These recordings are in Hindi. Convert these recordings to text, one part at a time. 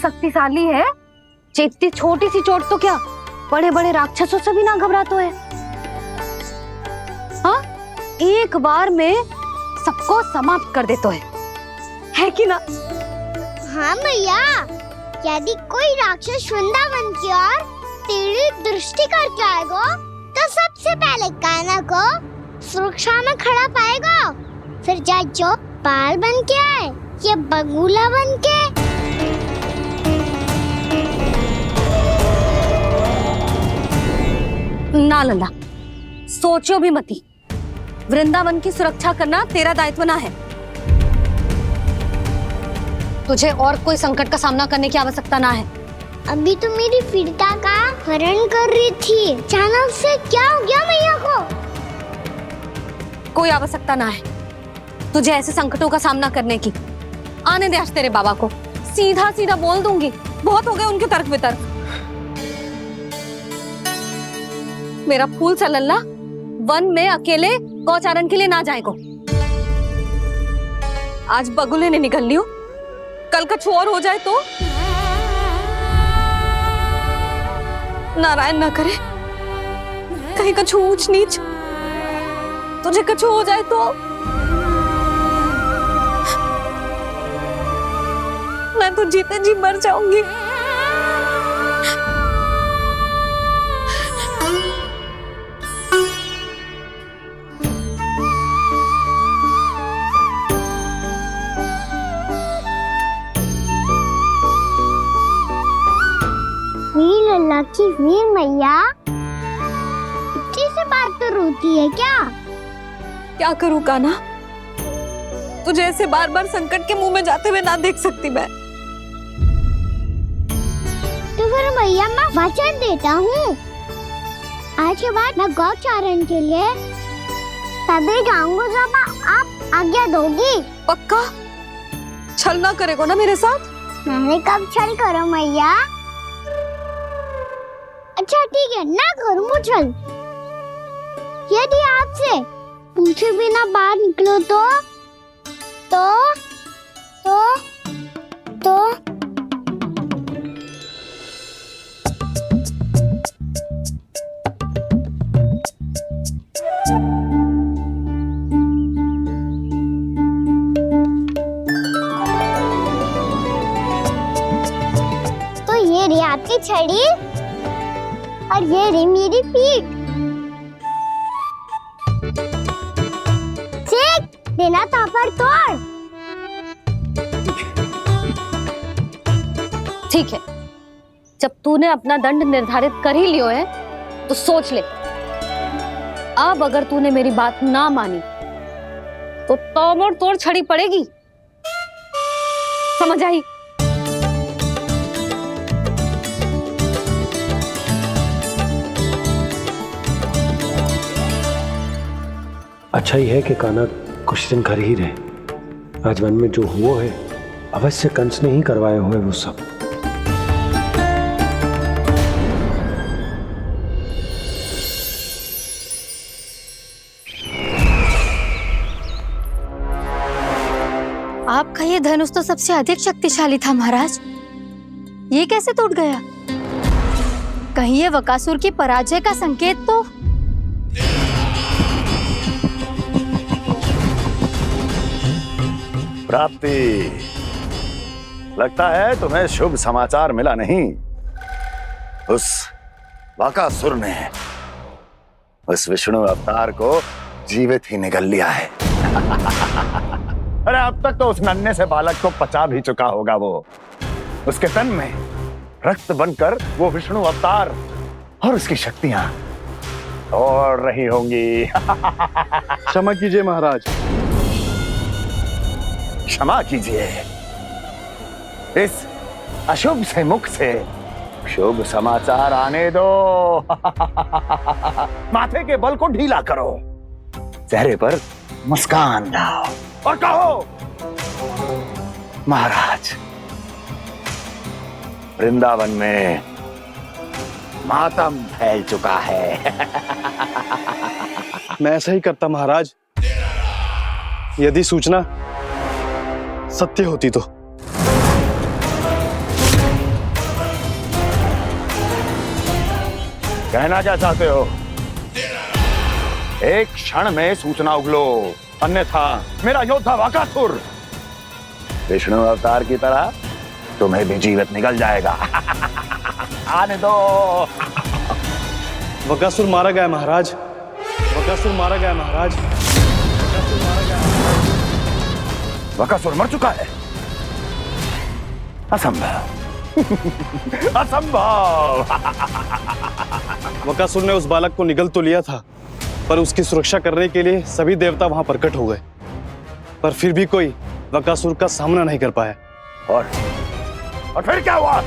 शक्तिशाली है। इतनी छोटी सी चोट तो क्या बड़े बड़े राक्षसों से भी ना घबराते है। हाँ, एक बार में सबको समाप्त कर देते है कि ना? हाँ भैया, यदि कोई राक्षस वृंदावन की ओर तेरी दृष्टि करके आएगा तो सबसे पहले कान्हा को सुरक्षा में खड़ा पाएगा, फिर चाहे जो बाल बन के आए या बगुला बन के। ना लल्ला, सोचो भी मती। वृंदावन की सुरक्षा करना तेरा दायित्व ना है। तुझे और कोई संकट का सामना करने की आवश्यकता ना है। अभी तो मेरी पीड़िता का हरण कर रही थी, अचानक से क्या हो गया मैया को? कोई आवश्यकता ना है तुझे ऐसे संकटों का सामना करने की। आने दे आज तेरे बाबा को, सीधा सीधा बोल दूंगी। बहुत हो गए उनके तर्क वितर्क। मेरा फूल सा लल्ला वन में अकेले गौचारण के लिए ना जाएगो। आज बगुले ने निकल लियो, कल कछु और हो जाए तो? नारायण ना करे, कहीं कछु ऊंच नीच तुझे कछु हो जाए तो? मैं तो जीते जी मर जाऊंगी। वीर लल्ला की वीर मैया इतनी से बात तो रोती है क्या? क्या करूं कान्हा, तुझे ऐसे बार बार संकट के मुंह में जाते हुए ना देख सकती मैं। तो फिर भैया मैं वचन देता हूँ, आज के बाद मैं गौचारण के लिए तभी जाऊंगा जब आप आज्ञा दोगी। पक्का? छल ना करेगो ना मेरे साथ? मैंने कब छल करो मैया? अच्छा ठीक है, ना करूँ छल। यदि आपसे पूछे बिना बाहर निकलो तो ये रही आपकी छड़ी और ये रही मेरी पीठ। ठीक, देना तापर तोड़। ठीक है, जब तूने अपना दंड निर्धारित कर ही लियो है तो सोच ले, अब अगर तूने मेरी बात ना मानी तो तोड़ तोड़ छड़ी पड़ेगी। समझ आई? अच्छा ही है कि कान्हा कुछ दिन घर ही रहे। आज वन में जो हुआ है अवश्य कंस ने ही करवाए हुए वो सब। आपका ये धनुष तो सबसे अधिक शक्तिशाली था महाराज, ये कैसे टूट गया? कहीं ये बकासुर की पराजय का संकेत तो? प्राप्ति, लगता है तुम्हें शुभ समाचार मिला नहीं। उस बकासुर ने उस विष्णु अवतार को जीवित ही निगल लिया है। अरे अब तक तो उस नन्हे से बालक को पचा भी चुका होगा वो। उसके तन में रक्त बनकर वो विष्णु अवतार और उसकी शक्तियां दौड़ रही होंगी। क्षमा कीजिए महाराज। क्षमा कीजिए, इस अशुभ से मुख से शुभ समाचार आने दो। माथे के बल को ढीला करो, चेहरे पर मुस्कान लाओ और कहो, महाराज, वृंदावन में मातम फैल चुका है। मैं ऐसा ही करता महाराज, यदि सूचना सत्य होती तो। कहना क्या चाहते हो? एक क्षण में सूचना उगलो, अन्यथा मेरा योद्धा वकासुर विष्णु अवतार की तरह तुम्हें भी जीवित निकल जाएगा। आने दो। वकासुर मारा गया महाराज, वकासुर मारा गया महाराज, वकासुर मारा गया। वकासुर मर चुका है? असंभव। असंभव। वकासुर ने उस बालक को निगल तो लिया था, पर उसकी सुरक्षा करने के लिए सभी देवता वहां प्रकट हो गए, पर फिर भी कोई वकासुर का सामना नहीं कर पाया। और फिर क्या हुआ?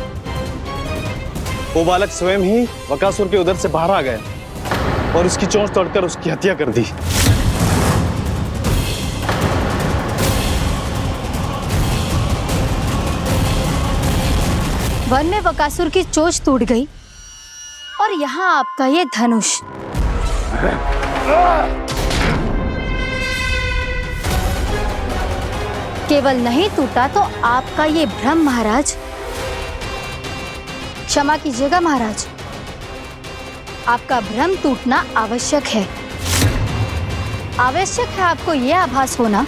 वो बालक स्वयं ही वकासुर के उदर से बाहर आ गया और उसकी चोंच तोड़कर उसकी हत्या कर दी। वन में वकासुर की चोंच टूट गई और यहाँ आपका ये धनुष। केवल नहीं टूटा तो आपका ये भ्रम महाराज। क्षमा कीजिएगा महाराज, आपका भ्रम टूटना आवश्यक है। आवश्यक है आपको यह आभास होना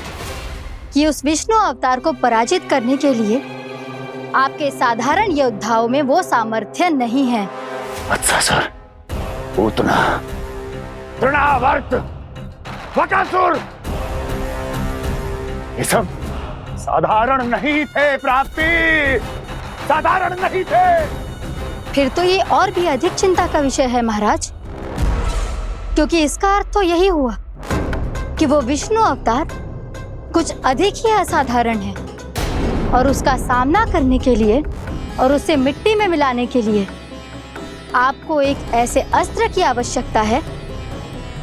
कि उस विष्णु अवतार को पराजित करने के लिए आपके साधारण योद्धाओं में वो सामर्थ्य नहीं है। अच्छा सर, उतना तृणावर्त, वकासुर, ये सब साधारण नहीं थे प्राप्ति, साधारण नहीं थे। फिर तो ये और भी अधिक चिंता का विषय है महाराज, क्योंकि इसका अर्थ तो यही हुआ कि वो विष्णु अवतार कुछ अधिक ही असाधारण है और उसका सामना करने के लिए और उसे मिट्टी में मिलाने के लिए आपको एक ऐसे अस्त्र की आवश्यकता है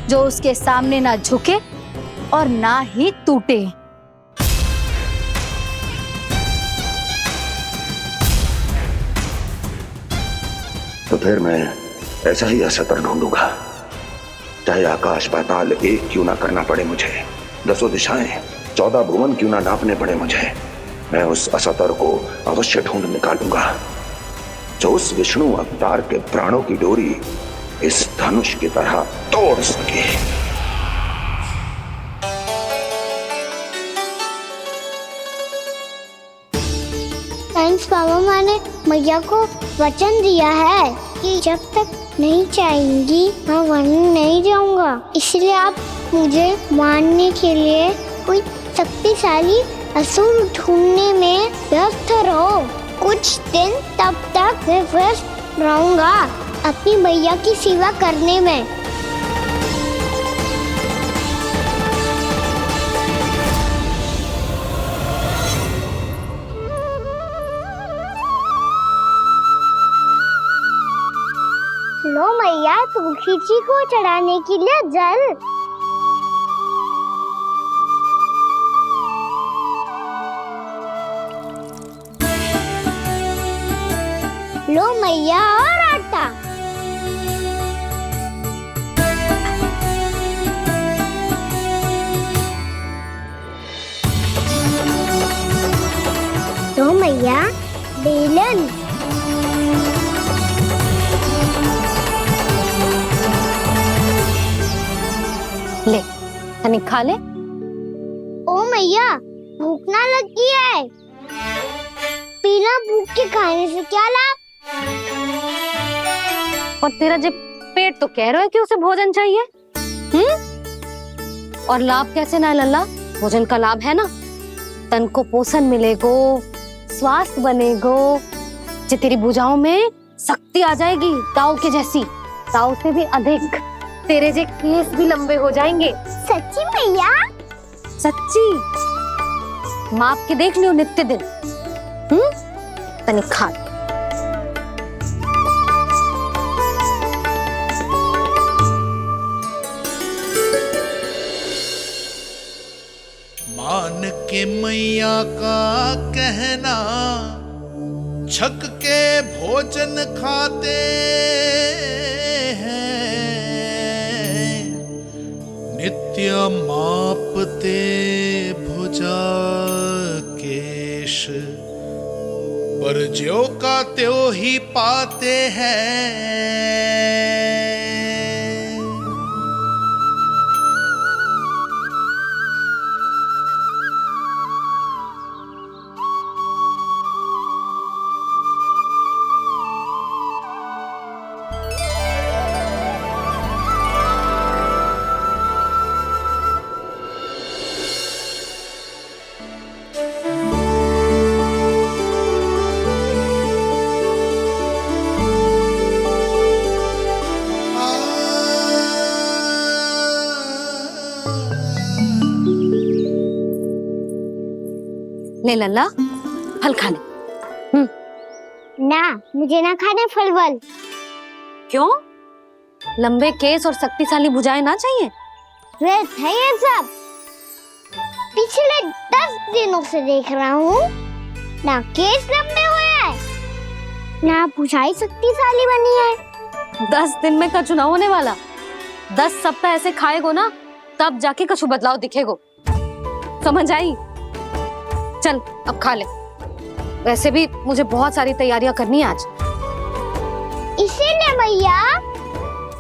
जो उसके सामने ना झुके और ना ही टूटे। तो फिर मैं ऐसा ही अस्त्र ढूंढूंगा, चाहे आकाश पाताल एक क्यों ना करना पड़े मुझे, 10 दिशाएं 14 भुवन क्यों ना नापने पड़े मुझे। मैं उस अस्त्र को अवश्य ढूंढ निकालूंगा जो उस विष्णु अवतार के प्राणों की डोरी इस धनुष की तरह तोड़ सके। थैंक्स बाबा, मैंने मैया को वचन दिया है कि जब तक नहीं चाहेंगी मैं वन नहीं जाऊंगा। इसलिए आप मुझे मारने के लिए कोई शक्तिशाली असुर ढूंढने में व्यस्त रहो। कुछ दिन तब तक मैं व्यस्त रहूंगा अपनी मैया की सेवा करने में। लो मैया, तुलसी जी को चढ़ाने के लिए जल। लो मैया, और आटा। लो मैया, बेलन। ले तनिक खा ले। ओ मैया, भूख ना लगी है। बिना भूख के खाने से क्या लाभ? और तेरा जब पेट तो कह रहा है कि उसे भोजन चाहिए, और लाभ कैसे ना लल्ला? भोजन का लाभ है ना, तन को पोषण मिलेगो, स्वास्थ्य बनेगो, जे तेरी भुजाओं में शक्ति आ जाएगी ताऊ के जैसी, ताऊ से भी अधिक। तेरे जे केस भी लंबे हो जाएंगे। सच्ची मैया? सच्ची, माप के देख लियो नित्य दिन। तनिक खा। मान के मैया का कहना, छक के भोजन खाते हैं, नित्य मापते भुजा केश, पर ज्यों का त्यों ही पाते हैं। ले लल्ला, फल खा ले। ना, मुझे ना खाने फल वल। क्यों? लंबे केस और शक्तिशाली भुजाएं ना चाहिए? व्यर्थ है ये सब। पिछले 10 दिनों से देख रहा हूँ, ना केस लंबे हुए हैं, ना भुजाई शक्तिशाली बनी है। 10 दिन में का चुनाव होने वाला। 10 सप्ताह ऐसे खाएगो ना, तब जाके कछु बदलाव दिखेगो। समझ आई? चल अब खा ले। वैसे भी मुझे बहुत सारी तैयारियां करनी है आज। इसीलिए भैया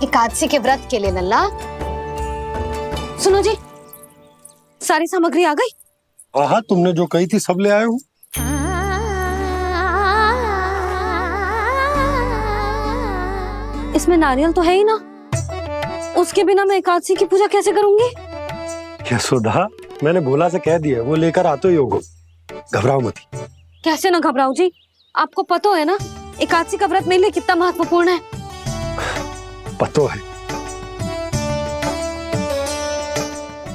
एकादशी के व्रत के लिए लल्ला। सुनो जी, सारी सामग्री आ गई? हाँ, तुमने जो कही थी सब ले आए हूँ। इसमें नारियल तो है ही ना, उसके बिना मैं एकादशी की पूजा कैसे करूंगी? यशोदा, मैंने भोला से कह दिया, वो लेकर आते ही होगा, घबराओ मत। कैसे ना घबराऊं जी, आपको पता है ना एकादशी का व्रत मेरे लिए कितना महत्वपूर्ण है। पतो है।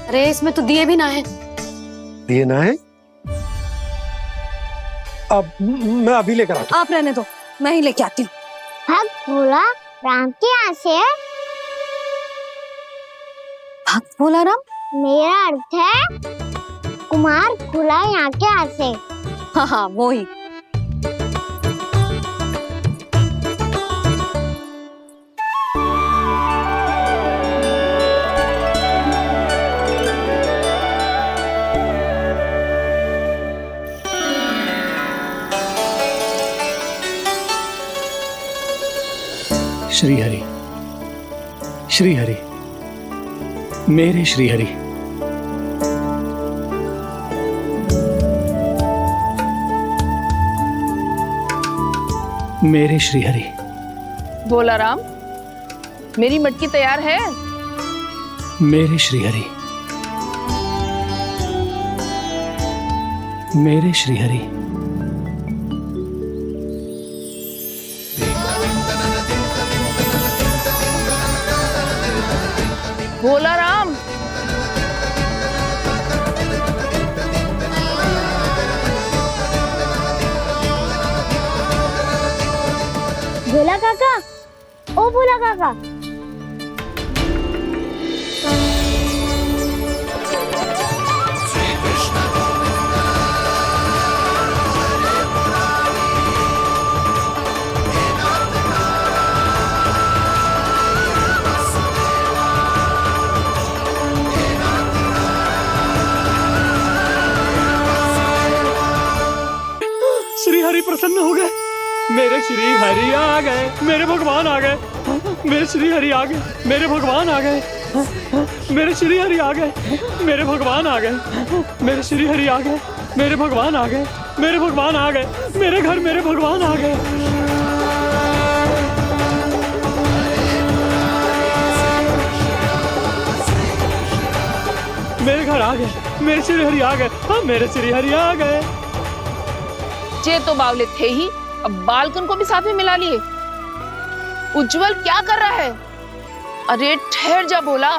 अरे इसमें तो दिए भी ना है। दिए ना है? अब मैं अभी लेकर आता हूँ। आप रहने दो, मैं ही लेके आती हूँ। भक्त भोला राम के यहाँ से है। भक्त भोला राम? मेरा अर्थ है कुमार भोला यहाँ के यहाँ से। हाँ हाँ, वो ही। श्री हरि, श्री हरि, मेरे श्री हरि। मेरे श्री हरि। भोला राम, मेरी मटकी तैयार है। मेरे श्री हरि। मेरे श्री हरि। भोला राम, भोला काका, ओ भोला काका। श्री हरि प्रसन्न हो गए। मेरे श्री हरि आ गए, मेरे भगवान आ गए। मेरे श्री हरि आ गए, मेरे भगवान आ गए। मेरे श्री हरि आ गए, मेरे भगवान आ गए। मेरे श्री हरि आ गए, मेरे भगवान आ गए। मेरे भगवान आ गए, मेरे घर मेरे भगवान आ गए। मेरे घर आ गए, मेरे श्री हरि आ गए। हाँ, मेरे श्री हरि आ गए। ये तो बावले थे ही, अब बालकन को भी साथ में मिला लिए। उज्जवल क्या कर रहा है? अरे ठहर जा भोला।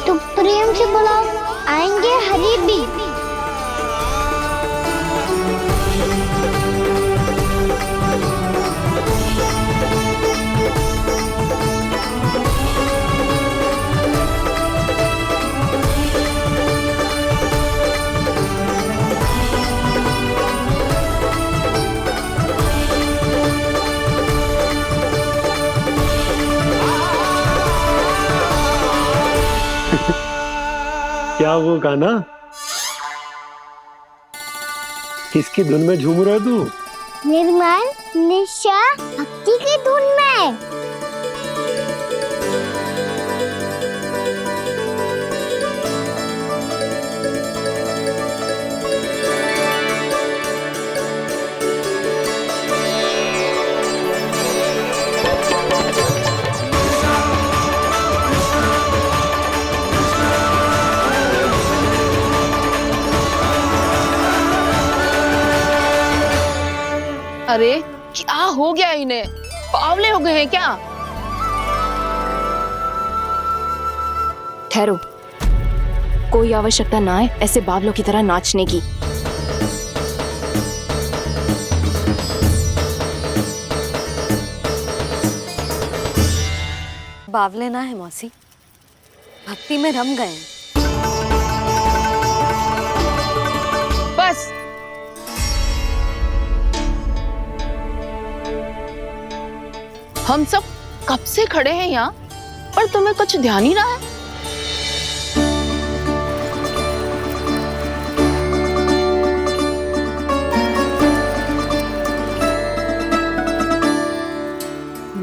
तो प्रेम से बुलाओ, आएंगे हरि भी। क्या वो गाना? किसकी धुन में झूम रहा तू? निर्मल निशा भक्ति की धुन में। अरे क्या हो गया इन्हें? पागल हो गए हैं क्या? ठहरो, कोई आवश्यकता ना है ऐसे बावलों की तरह नाचने की। बावले ना है मौसी, भक्ति में रम गए हैं। बस हम सब कब से खड़े हैं यहाँ, पर तुम्हें कुछ ध्यान ही रहा है।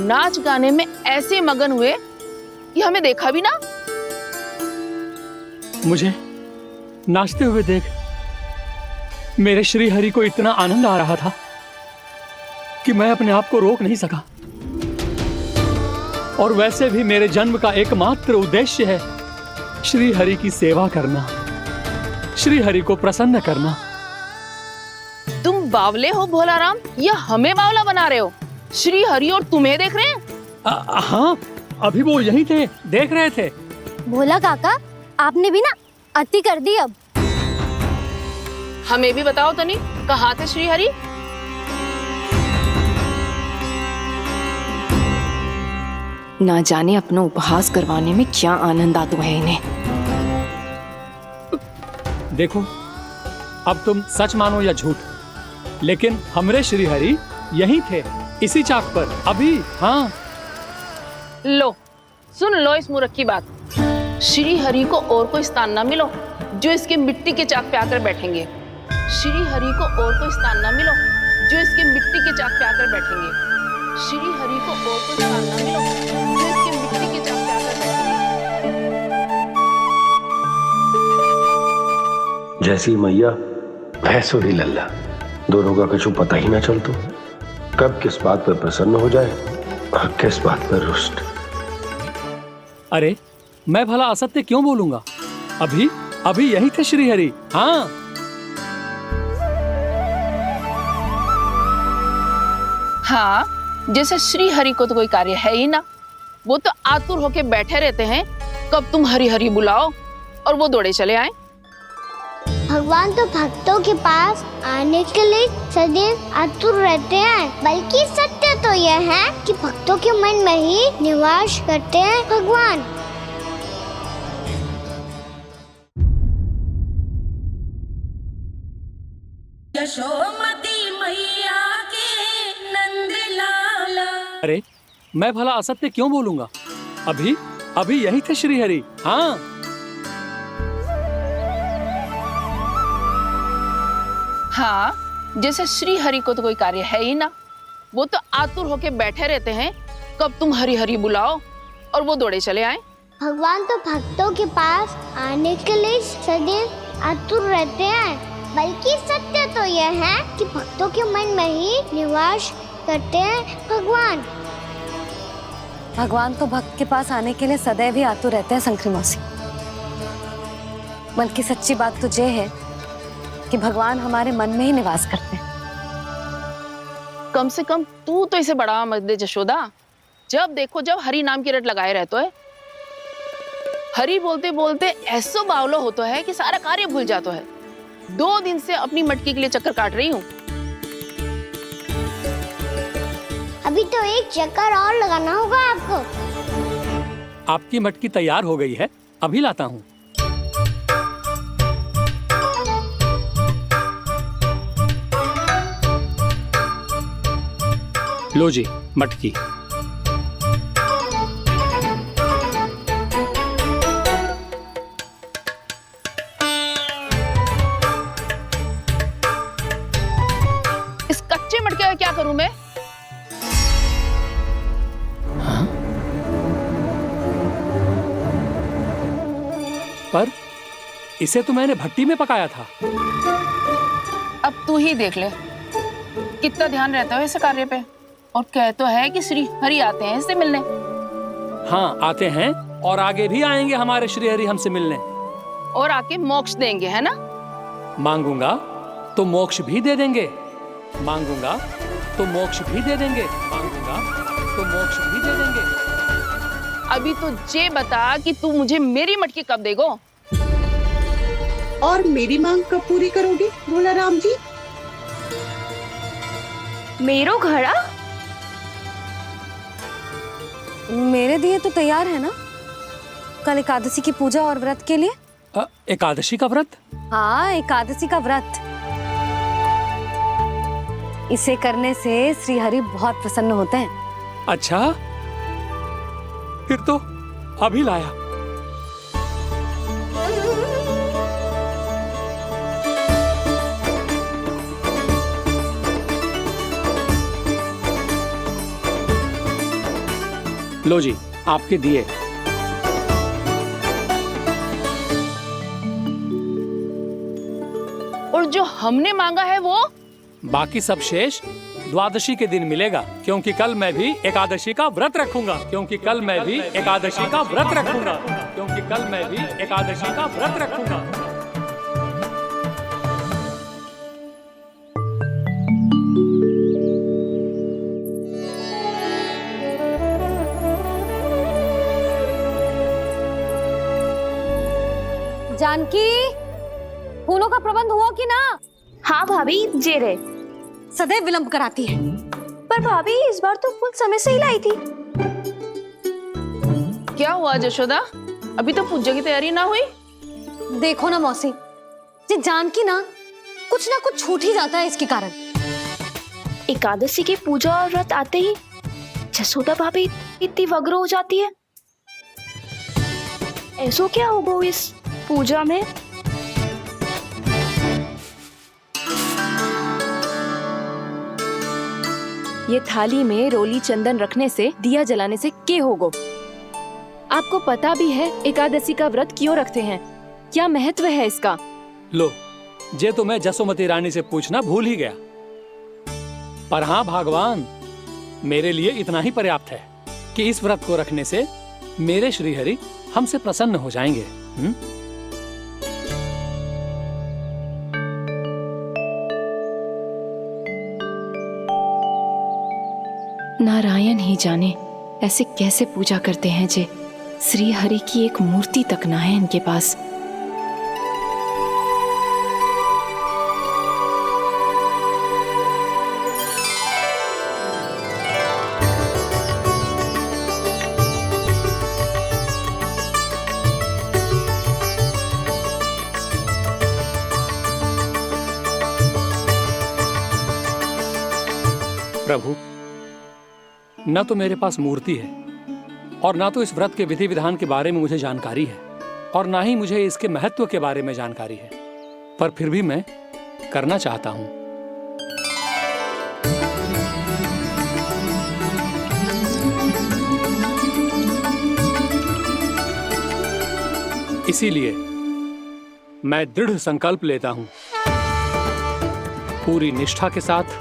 नाच गाने में ऐसे मगन हुए कि हमें देखा भी ना। मुझे नाचते हुए देख मेरे श्री हरि को इतना आनंद आ रहा था कि मैं अपने आप को रोक नहीं सका। और वैसे भी मेरे जन्म का एकमात्र उद्देश्य है श्री हरि की सेवा करना, श्री हरि को प्रसन्न करना। तुम बावले हो भोलाराम, या हमें बावला बना रहे हो? श्री हरि और तुम्हें देख रहे हैं। हाँ, अभी वो यहीं थे, देख रहे थे। भोला काका, आपने भी ना अति कर दी अब। हमें भी बताओ तनी, कहाँ थे श्री हरि? ना जाने अपना उपहास करवाने में क्या आनंद आता है इन्हें। देखो, अब तुम सच मानो या झूठ, लेकिन हमरे श्री हरि यहीं थे, इसी चाक पर अभी। हाँ, लो सुन लो इस मूर्ख की बात। श्री हरि को और कोई स्थान ना मिलो जो इसके मिट्टी के चाक पे आकर बैठेंगे। श्री हरि को और कोई स्थान ना मिलो जो इसके मिट्टी के चाक पे आकर बैठेंगे। श्री हरि को और कोई स्थान ना मिलो जो इसके मिट्टी के चाक पे आकर बैठेंगे। जैसी मैया भैंसो ही लल्ला, दोनों का कुछ पता ही ना चलतो, कब किस बात पर प्रसन्न हो जाए और किस बात पर रुष्ट। अरे मैं भला असत्य क्यों बोलूंगा? अभी यही थे श्री हरि। हाँ, हाँ, जैसे श्री हरि को तो कोई कार्य है ही ना, वो तो आतुर होके बैठे रहते हैं कब तुम हरि हरि बुलाओ और वो दौड़े चले आए। भगवान तो भक्तों के पास आने के लिए सदैव आतुर रहते हैं, बल्कि सत्य तो यह है कि भक्तों के मन में ही निवास करते हैं भगवान। यशोमती मैया के नंद लाला। अरे मैं भला असत्य क्यों बोलूंगा? अभी यही थे श्री हरि। हाँ, हाँ, जैसे श्री हरि को तो कोई कार्य है ही ना, वो तो आतुर होके बैठे रहते हैं कब तुम हरि हरि बुलाओ और वो दौड़े चले आए। भगवान तो भक्तों के पास आने के लिए सदैव आतुर रहते हैं, बल्कि सत्य तो यह है कि भक्तों के मन में ही निवास करते हैं भगवान। भगवान तो भक्त के पास आने के लिए सदैव ही आतुर रहते हैं शंकरी मौसी। मन की सच्ची बात तो ये है कि भगवान हमारे मन में ही निवास करते हैं। कम से कम तू तो इसे बढ़ावा मत दे जशोदा। जब देखो जब हरि नाम की रट लगाए रहते है। हरि बोलते बोलते ऐसो बावलो होता है कि सारा कार्य भूल जाता है। 2 दिन से अपनी मटकी के लिए चक्कर काट रही हूँ। अभी तो एक चक्कर और लगाना होगा आपको। आपकी मटकी तैयार हो गई है, अभी लाता हूँ। लो जी मटकी। इस कच्चे मटके का क्या करूं मैं? हाँ? पर इसे तो मैंने भट्टी में पकाया था। अब तू ही देख ले कितना ध्यान रहता है इस कार्य पे। और कह तो है कि श्री हरि आते हैं इससे मिलने। हाँ आते हैं, और आगे भी आएंगे हमारे श्री हरि हमसे मिलने। और आके मोक्ष देंगे, है ना? मांगूंगा तो मोक्ष भी दे देंगे, मांगूंगा तो मोक्ष भी दे देंगे, मांगूंगा तो मोक्ष भी दे देंगे। अभी तो ये बता कि तू मुझे मेरी मटकी कब देगो? और मेरी मांग कब पूरी करोगे भोला राम जी? मेरो घड़ा मेरे दिए तो तैयार है ना कल एकादशी की पूजा और व्रत के लिए? एकादशी का व्रत? हाँ, एकादशी का व्रत। इसे करने से श्री हरि बहुत प्रसन्न होते हैं। अच्छा, फिर तो अभी लाया। लो जी, आपके दिए। और जो हमने मांगा है वो? बाकी सब शेष द्वादशी के दिन मिलेगा, क्योंकि कल मैं भी एकादशी का व्रत रखूंगा, क्योंकि कल मैं भी एकादशी का व्रत रखूंगा, क्योंकि कल मैं भी एकादशी का व्रत रखूंगा। जानकी, फूलों का प्रबंध हुआ कि ना? हाँ भाभी, जे रे। सदैव विलंब कराती है। पर भाभी इस बार तो फूल समय से ही लाई थी। क्या हुआ जशोदा? अभी तो पूजा की तैयारी ना हुई? देखो ना मौसी, ये जानकी ना कुछ छूट ही जाता है इसके कारण। एकादशी की पूजा और व्रत आते ही जसोदा भाभी इतनी वग्र हो जाती है। ऐसो क्या हो इस पूजा में? ये थाली में रोली चंदन रखने से, दिया जलाने से के होगो? आपको पता भी है एकादशी का व्रत क्यों रखते हैं, क्या महत्व है इसका? लो, जे तो मैं जसोमती रानी से पूछना भूल ही गया। पर हाँ भगवान, मेरे लिए इतना ही पर्याप्त है कि इस व्रत को रखने से मेरे श्री हरि हमसे प्रसन्न हो जाएंगे। नारायण ही जाने ऐसे कैसे पूजा करते हैं जे श्री हरि की एक मूर्ति तक ना है इनके पास। प्रभु, न तो मेरे पास मूर्ति है और ना तो इस व्रत के विधि विधान के बारे में मुझे जानकारी है और ना ही मुझे इसके महत्व के बारे में जानकारी है, पर फिर भी मैं करना चाहता हूं। इसीलिए मैं दृढ़ संकल्प लेता हूं, पूरी निष्ठा के साथ,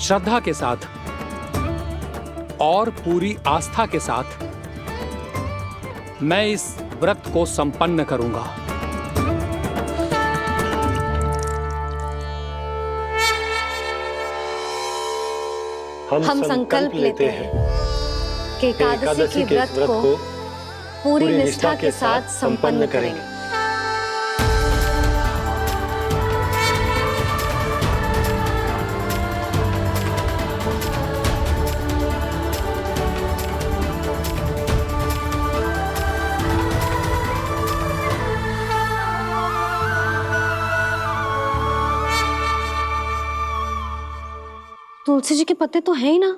श्रद्धा के साथ और पूरी आस्था के साथ मैं इस व्रत को संपन्न करूंगा। हम संकल्प लेते हैं कि एकादशी के व्रत को पूरी निष्ठा के साथ संपन्न करेंगे। तुलसी जी के पत्ते तो हैं ही ना।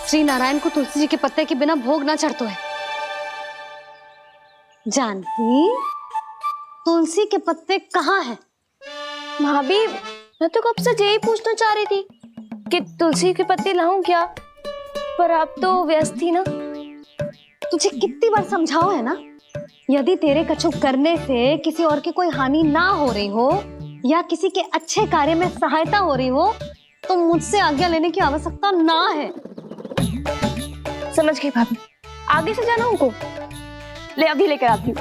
श्री नारायण को तुलसी जी के पत्ते के बिना भोग ना चढ़तो है। जानकी, तुलसी के पत्ते कहाँ हैं? भाभी, मैं तो कब से यही पूछना चाह रही थी कि तुलसी के पत्ते लाऊं क्या, पर आप तो व्यस्त थी ना। तुझे कितनी बार समझाओ है ना, यदि तेरे कछु करने से किसी और की कोई हानि ना हो रही हो या किसी के अच्छे कार्य में सहायता हो रही हो तो मुझसे आज्ञा लेने की आवश्यकता ना है। समझ गई भाभी, आगे से जाना उनको। ले अभी लेकर आती हूँ।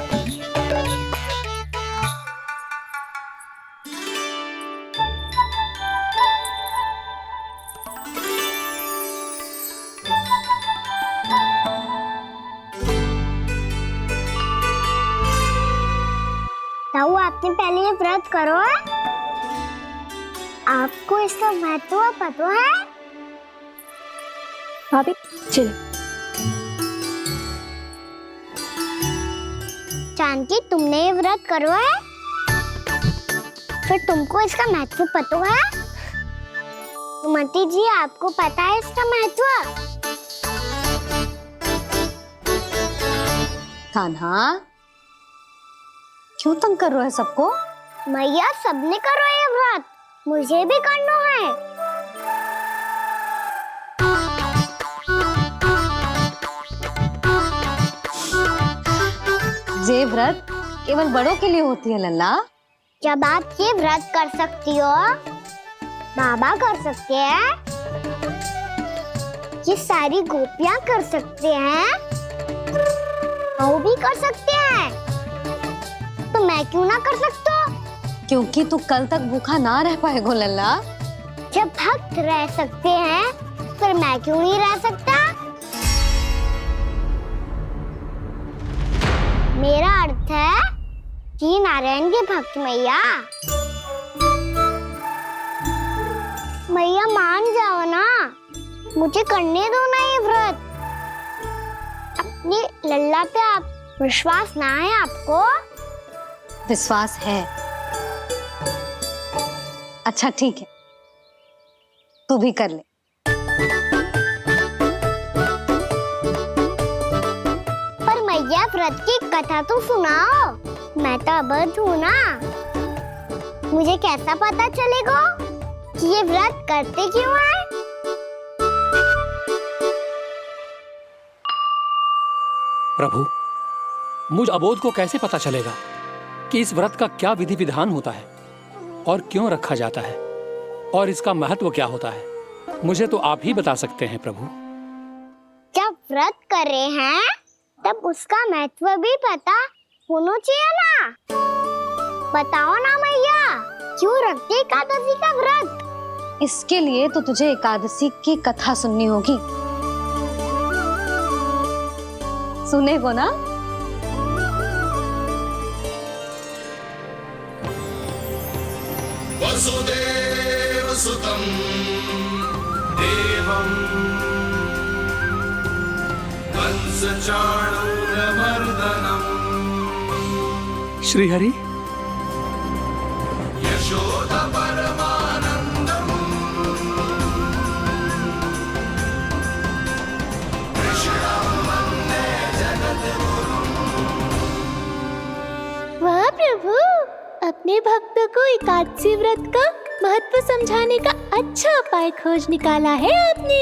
इतनी पहले ये व्रत करो है? आपको इसका महत्व पता है? भाभी चलो। जानकी, तुमने ये व्रत करो है? फिर तुमको इसका महत्व पता है? सुमति जी, आपको पता है इसका महत्व? कान्हा, क्यों तंग कर रहे हो सबको? मैया, सबने करो ये व्रत, मुझे भी करना है। ये व्रत केवल बड़ों के लिए होती है लल्ला। जब आप ये व्रत कर सकती हो, बाबा कर सकते हैं, ये सारी गोपियां कर सकते हैं, वो भी कर सकते हैं, तो मैं क्यों ना कर सकता? क्योंकि तू कल तक भूखा ना रह पाएगो लल्ला। जब भक्त रह सकते हैं, फिर मैं क्यों नहीं रह सकता? मेरा अर्थ है कि नारायण के भक्त मैया। मैया मान जाओ ना, मुझे करने दो ना ये व्रत। अपनी लल्ला पे आप विश्वास ना है आपको? विश्वास है। अच्छा ठीक है, तू भी कर ले। पर मैया, व्रत की कथा तो सुनाओ। मैं तो अबध हूँ ना, मुझे कैसा पता चलेगा कि ये व्रत करते क्यों हैं? प्रभु, मुझ अबोध को कैसे पता चलेगा कि इस व्रत का क्या विधि विधान होता है और क्यों रखा जाता है और इसका महत्व क्या होता है? मुझे तो आप ही बता सकते हैं प्रभु। जब व्रत कर रहे हैं, तब उसका महत्व भी पता होना चाहिए ना। बताओ ना मैया, क्यों रखते एकादशी का व्रत? इसके लिए तो तुझे एकादशी की कथा सुननी होगी। सुनेगो ना? वसुदेव सुतं देवं कंसचाणूरमर्दनम् श्रीहरि, यशोदा परमानन्दम् कृष्णं वन्दे जगद्गुरुम्। वाह प्रभु, अपने भक्तों को एकादशी व्रत का महत्व समझाने का अच्छा उपाय खोज निकाला है आपने।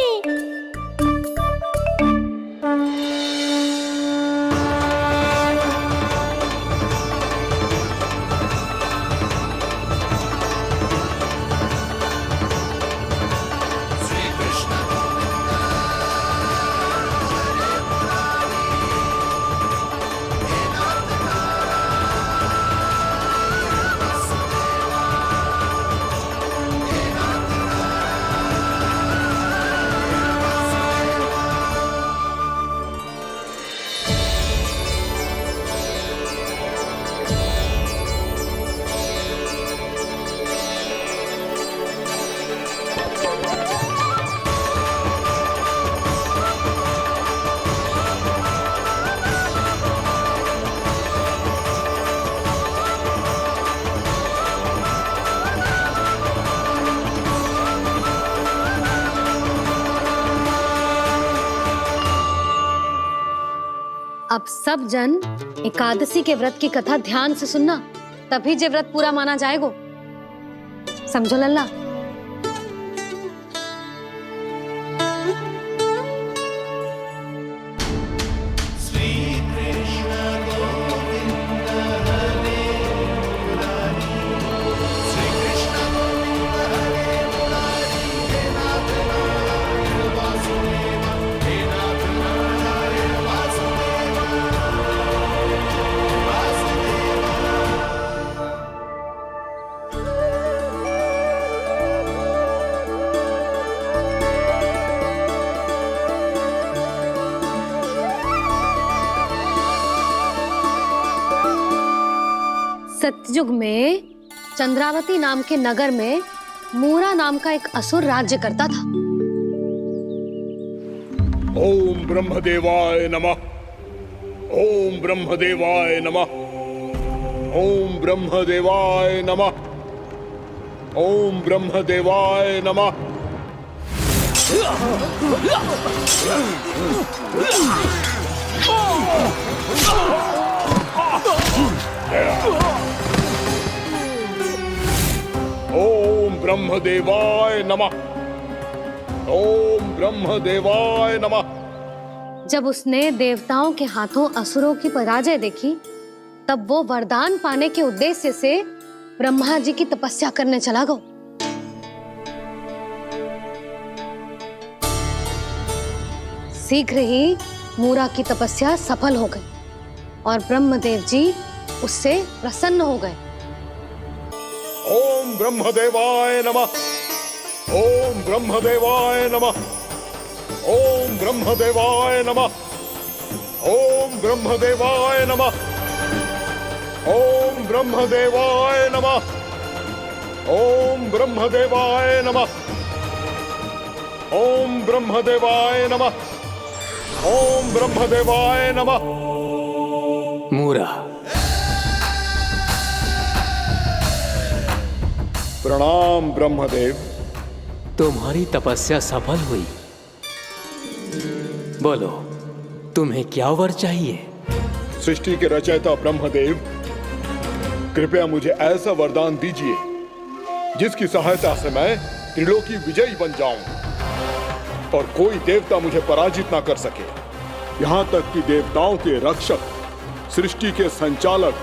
अब सब जन एकादशी के व्रत की कथा ध्यान से सुनना, तभी जे व्रत पूरा माना जाएगा। समझो लल्ला? कलयुग में चंद्रावती नाम के नगर में मूरा नाम का एक असुर राज्य करता था। ओम ब्रह्मदेवाय नमः। ओम ब्रह्मदेवाय नमः। ओम ब्रह्मदेवाय नमः। ओम ब्रह्मदेवाय नमः। ओम ब्रह्मदेवाय नमः। ओम ब्रह्मदेवाय नमः। जब उसने देवताओं के हाथों असुरों की पराजय देखी, तब वो वरदान पाने के उद्देश्य से ब्रह्मा जी की तपस्या करने चला गया। शीघ्र ही मूरा की तपस्या सफल हो गई और ब्रह्मदेव जी उससे प्रसन्न हो गए। ओम ब्रह्मदेवाय नमः। ओम ब्रह्मदेवाय नमः। ओम ब्रह्मदेवाय नमः। ओम ब्रह्मदेवाय नमः। ओम ब्रह्मदेवाय नमः। ओम ब्रह्मदेवाय नमः। ओम ब्रह्मदेवाय नमः। ओम ब्रह्मदेवाय नमः। मूरा, प्रणाम ब्रह्मदेव। तुम्हारी तपस्या सफल हुई। बोलो, तुम्हें क्या वर चाहिए? सृष्टि के रचयिता ब्रह्मदेव, कृपया मुझे ऐसा वरदान दीजिए जिसकी सहायता से मैं त्रिलोकी विजयी बन जाऊं और कोई देवता मुझे पराजित ना कर सके। यहाँ तक कि देवताओं के रक्षक, सृष्टि के संचालक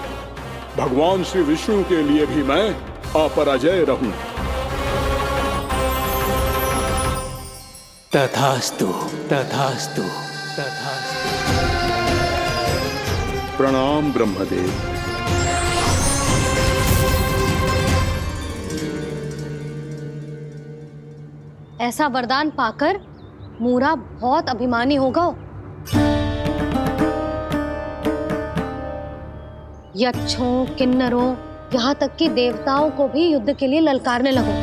भगवान श्री विष्णु के लिए भी मैं अपराजय रहूं। तथास्तु, तथास्तु, तथास्तु। प्रणाम ब्रह्मदेव। ऐसा वरदान पाकर मूरा बहुत अभिमानी होगा। यक्षों, किन्नरों, यहाँ तक कि देवताओं को भी युद्ध के लिए ललकारने लगा,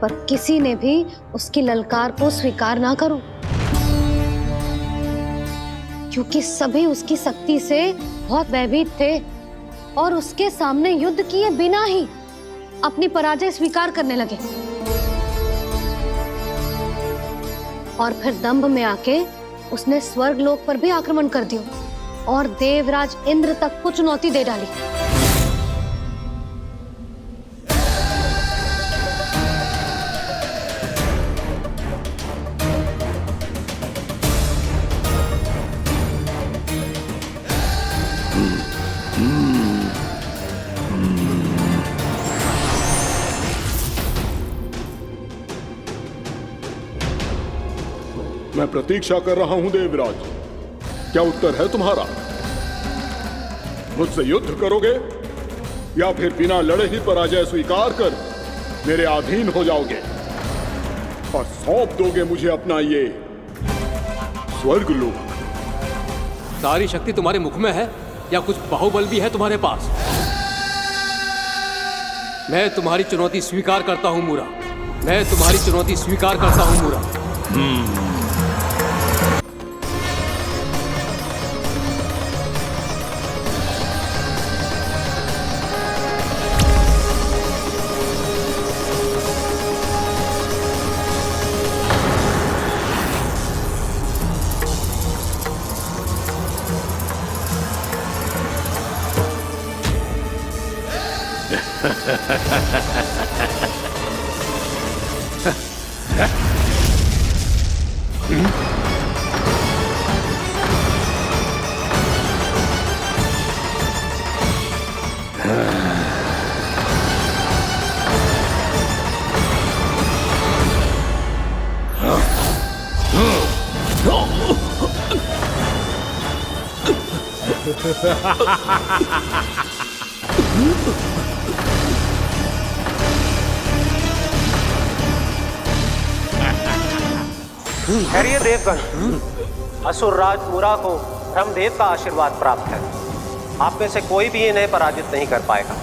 पर किसी ने भी उसकी ललकार को स्वीकार ना करो, क्योंकि सभी उसकी शक्ति से बहुत भयभीत थे और उसके सामने युद्ध किए बिना ही अपनी पराजय स्वीकार करने लगे और फिर दंभ में आके उसने स्वर्ग लोक पर भी आक्रमण कर दिया और देवराज इंद्र तक को चुनौती दे डाली। मैं प्रतीक्षा कर रहा हूं देवराज, क्या उत्तर है तुम्हारा? मुझसे युद्ध करोगे या फिर बिना लड़े ही पराजय स्वीकार कर मेरे अधीन हो जाओगे और सौंप दोगे मुझे अपना ये स्वर्ग लोक? सारी शक्ति तुम्हारे मुख में है या कुछ बाहुबल भी है तुम्हारे पास? मैं तुम्हारी चुनौती स्वीकार करता हूं मूरा। मैं तुम्हारी चुनौती स्वीकार करता हूं मूरा। खैरिए देवगण, असुर राज मूरा को ब्रह्मदेव का आशीर्वाद प्राप्त है। आप में से कोई भी इन्हें पराजित नहीं कर पाएगा।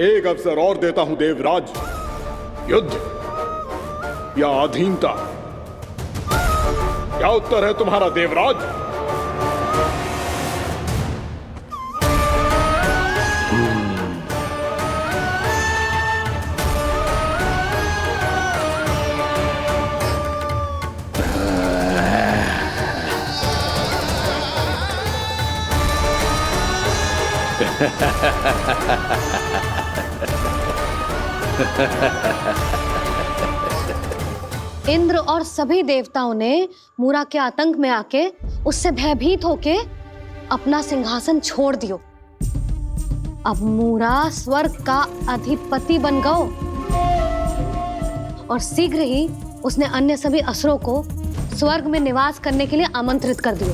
एक अवसर और देता हूं देवराज, युद्ध या अधीनता, क्या उत्तर है तुम्हारा देवराज? इंद्र और सभी देवताओं ने मूरा के आतंक में आके उससे भयभीत होके अपना सिंहासन छोड़ दियो। अब मूरा स्वर्ग का अधिपति बन गयो और शीघ्र ही उसने अन्य सभी असुरों को स्वर्ग में निवास करने के लिए आमंत्रित कर दियो।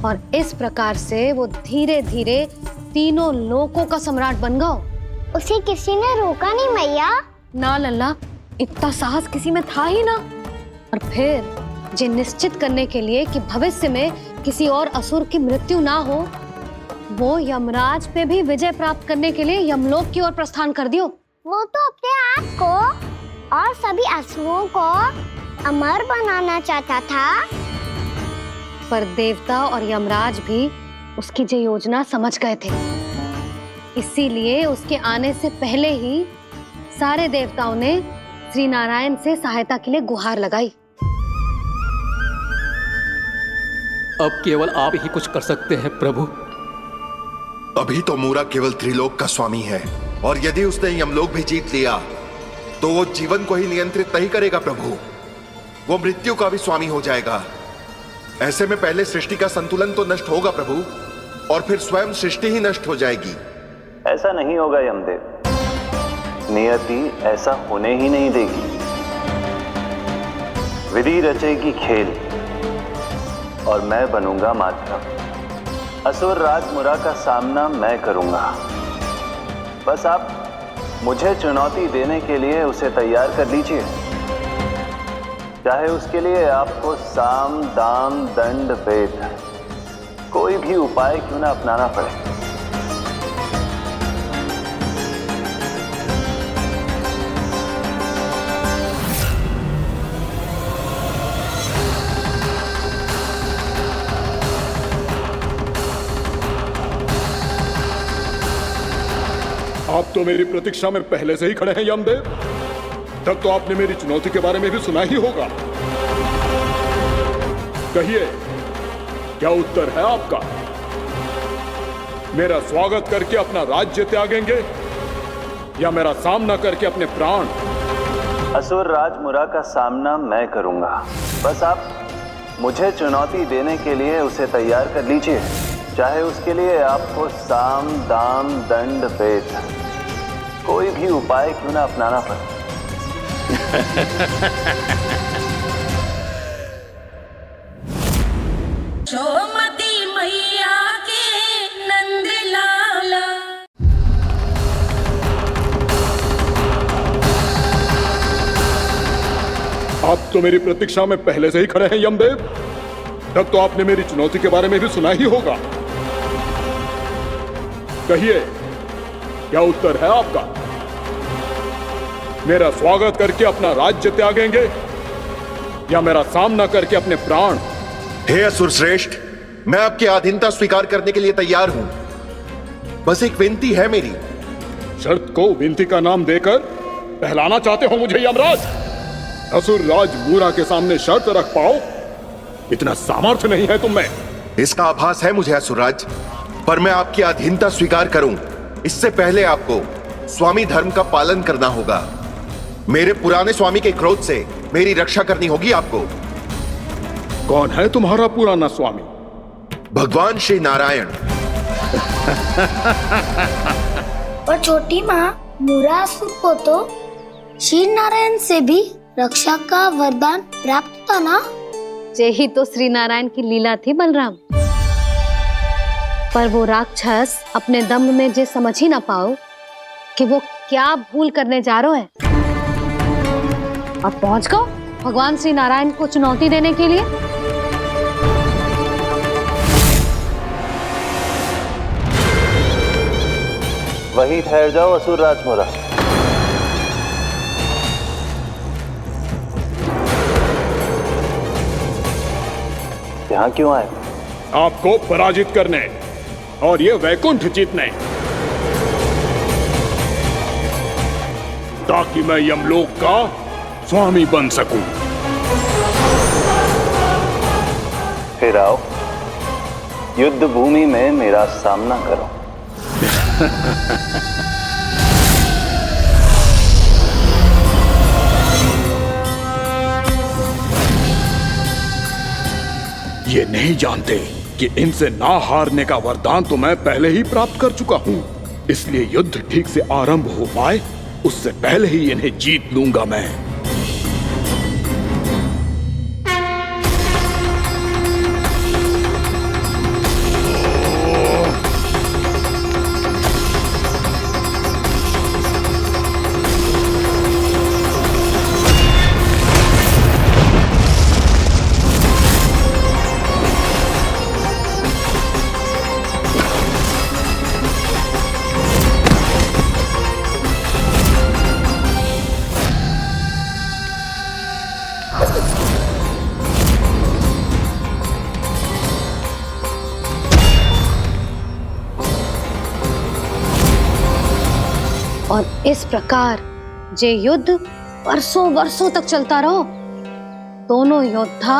और इस प्रकार से वो धीरे धीरे तीनों लोकों का सम्राट बन गयो। उसे किसी ने रोका नहीं मैया? ना लल्ला, इतना साहस किसी में था ही ना। और फिर ये निश्चित करने के लिए कि भविष्य में किसी और असुर की मृत्यु ना हो, वो यमराज पे भी विजय प्राप्त करने के लिए यमलोक की ओर प्रस्थान कर दियो। वो तो अपने आप को और सभी असुरों को अमर बनाना चाहता था। पर देवता और यमराज भी उसकी ये योजना समझ गए थे। इसीलिए उसके आने से पहले ही सारे देवताओं ने श्री नारायण से सहायता के लिए गुहार लगाई। अब केवल आप ही कुछ कर सकते हैं प्रभु। अभी तो मूरा केवल त्रिलोक का स्वामी है, और यदि उसने यमलोक भी जीत लिया तो वो जीवन को ही नियंत्रित नहीं करेगा प्रभु, वो मृत्यु का भी स्वामी हो जाएगा। ऐसे में पहले सृष्टि का संतुलन तो नष्ट होगा प्रभु, और फिर स्वयं सृष्टि ही नष्ट हो जाएगी। ऐसा नहीं होगा यमदेव, नियति ऐसा होने ही नहीं देगी। विधि रचेगी खेल और मैं बनूंगा माध्यम। असुर राज मुरा का सामना मैं करूंगा। बस आप मुझे चुनौती देने के लिए उसे तैयार कर लीजिए, चाहे उसके लिए आपको साम दाम दंड भेद कोई भी उपाय क्यों ना अपनाना पड़े। आप तो मेरी प्रतीक्षा में पहले से ही खड़े हैं यमदेव। तब तो आपने मेरी चुनौती के बारे में भी सुना ही होगा। कहिए, क्या उत्तर है आपका? मेरा स्वागत करके अपना राज्य त्यागेंगे या मेरा सामना करके अपने प्राण? असुर राज मुरा का सामना मैं करूंगा। बस आप मुझे चुनौती देने के लिए उसे तैयार कर लीजिए, चाहे उसके लिए आपको साम दाम दंड भेद कोई भी उपाय क्यों ना अपनाना पड़े। सोमती मैया के नंद लाला। आप तो मेरी प्रतीक्षा में पहले से ही खड़े हैं यमदेव। तब तो आपने मेरी चुनौती के बारे में भी सुना ही होगा। कहिए, क्या उत्तर है आपका? मेरा स्वागत करके अपना राज्य त्यागेंगे या मेरा सामना करके अपने प्राण? हे असुर श्रेष्ठ, मैं आपकी अधीनता स्वीकार करने के लिए तैयार हूं। बस एक विनती है मेरी। शर्त को विनती का नाम देकर पहलाना चाहते हो मुझे यमराज? असुर राज मूरा के सामने शर्त रख पाओ, इतना सामर्थ्य नहीं है तुम में। इसका आभास है मुझे असुरराज, पर मैं आपकी अधीनता स्वीकार करूं इससे पहले आपको स्वामी धर्म का पालन करना होगा। मेरे पुराने स्वामी के क्रोध से मेरी रक्षा करनी होगी आपको। कौन है तुम्हारा पुराना स्वामी? भगवान श्री नारायण। और छोटी माँ मूरासुर को तो श्री नारायण से भी रक्षा का वरदान प्राप्त था ना? यही तो श्री नारायण की लीला थी बलराम। पर वो राक्षस अपने दम में जे समझ ही ना पाओ कि वो क्या भूल करने जा रहे हैं, और पहुंच गो भगवान श्री नारायण को चुनौती देने के लिए। वहीं ठहर जाओ असुर राज मुरा। यहाँ क्यों आए? आपको पराजित करने और ये वैकुंठ जीतने, ताकि मैं यमलोक का स्वामी बन सकूं। फिर आओ, युद्ध भूमि में मेरा सामना करो। ये नहीं जानते कि इनसे ना हारने का वरदान तो मैं पहले ही प्राप्त कर चुका हूं, इसलिए युद्ध ठीक से आरंभ हो पाए उससे पहले ही इन्हें जीत लूंगा मैं। और इस प्रकार जे युद्ध वर्षों वर्षों तक चलता रहो। दोनों योद्धा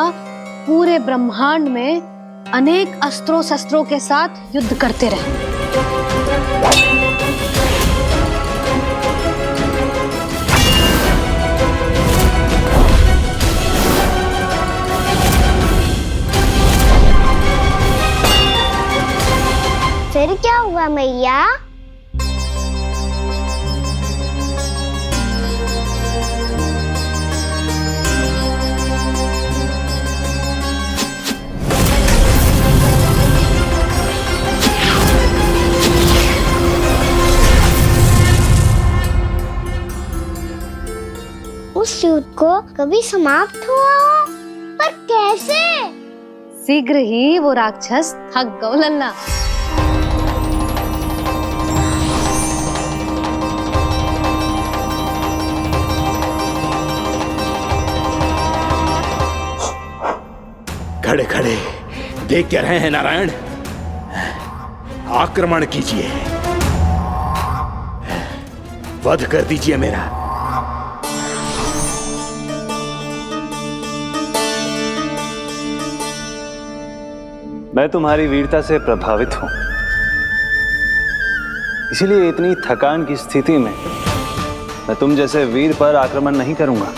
पूरे ब्रह्मांड में अनेक अस्त्रों शस्त्रों के साथ युद्ध करते रहे। फिर क्या हुआ मैया? उस युद्ध को कभी समाप्त हुआ हो, पर कैसे? शीघ्र ही वो राक्षस थक गो लल्ला। खड़े खड़े देख क्या रहे हैं नारायण? आक्रमण कीजिए, वध कर दीजिए मेरा। मैं तुम्हारी वीरता से प्रभावित हूं, इसीलिए इतनी थकान की स्थिति में मैं तुम जैसे वीर पर आक्रमण नहीं करूंगा।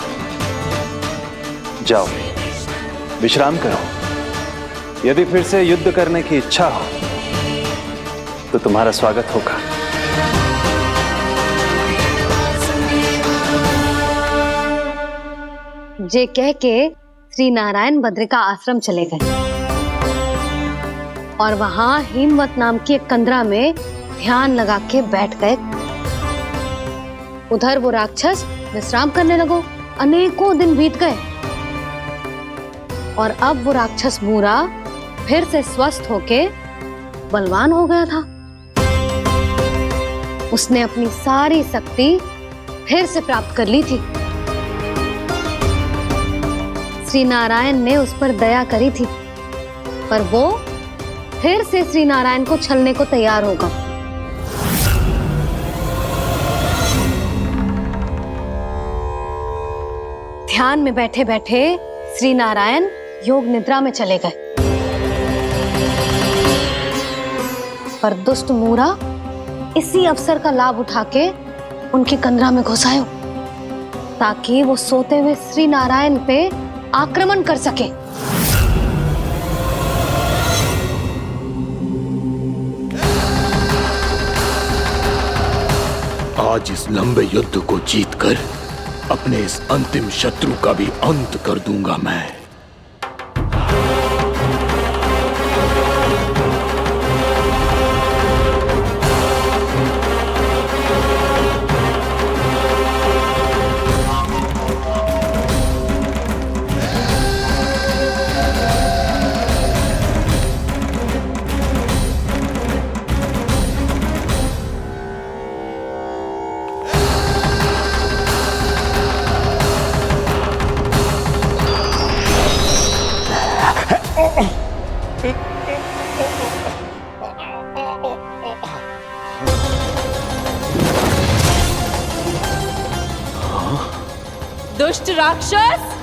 जाओ विश्राम करो। यदि फिर से युद्ध करने की इच्छा हो तो तुम्हारा स्वागत होगा। जे कह के श्री नारायण बद्रिका आश्रम चले गए और वहां हिमवत नाम की एक कंदरा में ध्यान लगा के बैठ गए। उधर वो राक्षस विश्राम करने लगो। अनेकों दिन बीत गए और अब वो राक्षस मूरा फिर से स्वस्थ होके बलवान हो गया था। उसने अपनी सारी शक्ति फिर से प्राप्त कर ली थी। श्री नारायण ने उस पर दया करी थी, पर वो फिर से श्री नारायण को छलने को तैयार होगा। ध्यान में बैठे बैठे श्री नारायण योग निद्रा में चले गए, पर दुष्ट मूरा इसी अवसर का लाभ उठा के उनकी कंदरा में घुस आयो, ताकि वो सोते हुए श्री नारायण पे आक्रमण कर सके। आज इस लंबे युद्ध को जीतकर अपने इस अंतिम शत्रु का भी अंत कर दूंगा मैं। दुष्ट राक्षस,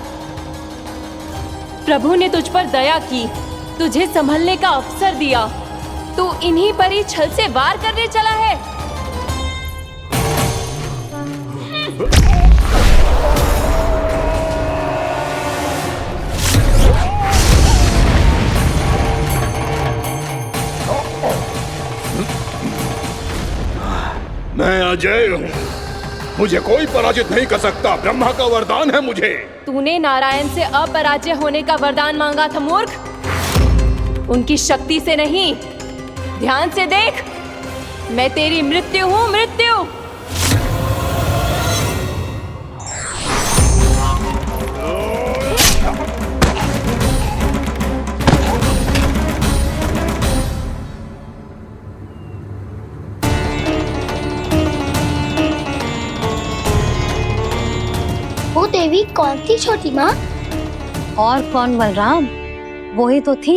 प्रभु ने तुझ पर दया की, तुझे संभलने का अवसर दिया। तू इन्हीं पर ही छल से वार करने चला है। मैं अजय हूँ, मुझे कोई पराजित नहीं कर सकता। ब्रह्मा का वरदान है मुझे। तूने नारायण से अपराजय होने का वरदान मांगा था मूर्ख, उनकी शक्ति से नहीं। ध्यान से देख, मैं तेरी मृत्यु हूँ, मृत्यु। वो देवी कौन थी छोटी माँ? और कौन बलराम, वही तो थी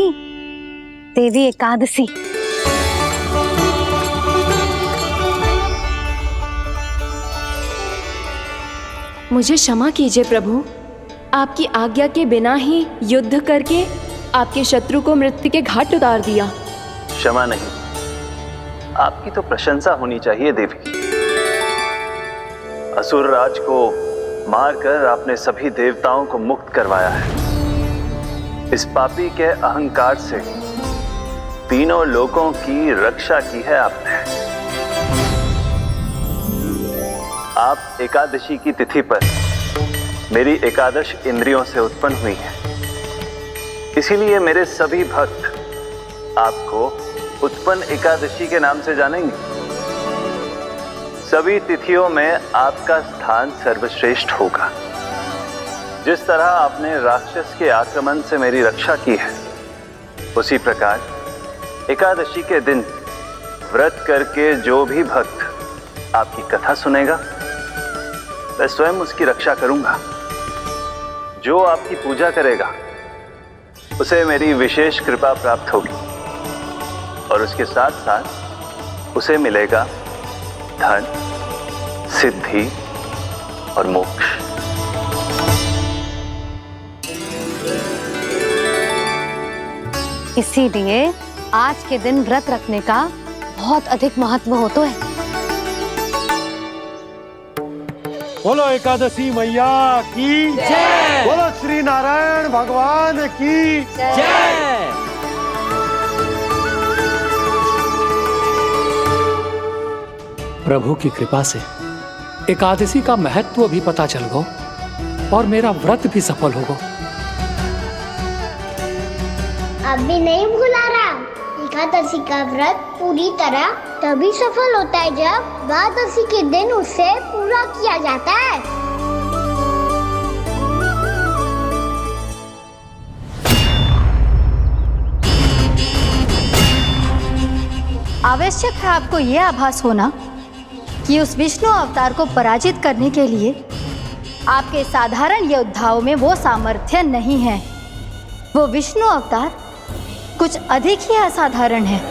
देवी एकादशी। मुझे क्षमा कीजिए प्रभु, आपकी आज्ञा के बिना ही युद्ध करके आपके शत्रु को मृत्यु के घाट उतार दिया। क्षमा नहीं, आपकी तो प्रशंसा होनी चाहिए देवी। असुर राज को मारकर आपने सभी देवताओं को मुक्त करवाया है। इस पापी के अहंकार से तीनों लोकों की रक्षा की है आपने। आप एकादशी की तिथि पर मेरी एकादश इंद्रियों से उत्पन्न हुई हैं। इसीलिए मेरे सभी भक्त आपको उत्पन्न एकादशी के नाम से जानेंगे। सभी तिथियों में आपका स्थान सर्वश्रेष्ठ होगा। जिस तरह आपने राक्षस के आक्रमण से मेरी रक्षा की है, उसी प्रकार एकादशी के दिन व्रत करके जो भी भक्त आपकी कथा सुनेगा, मैं स्वयं उसकी रक्षा करूंगा। जो आपकी पूजा करेगा उसे मेरी विशेष कृपा प्राप्त होगी और उसके साथ साथ उसे मिलेगा धन, सिद्धि और मोक्ष। इसीलिए आज के दिन व्रत रखने का बहुत अधिक महत्व होता है। बोलो एकादशी मैया की जय। बोलो श्री नारायण भगवान की जय। प्रभु की कृपा से एकादशी का महत्व भी पता चल गो और मेरा व्रत भी सफल हो गो। अभी नहीं भूला राम, एकादशी का व्रत पूरी तरह तभी सफल होता है जब द्वादशी के दिन उसे पूरा किया जाता है। आवश्यक है आपको यह आभास होना कि उस विष्णु अवतार को पराजित करने के लिए आपके साधारण योद्धाओं में वो सामर्थ्य नहीं है। वो विष्णु अवतार कुछ अधिक ही असाधारण है।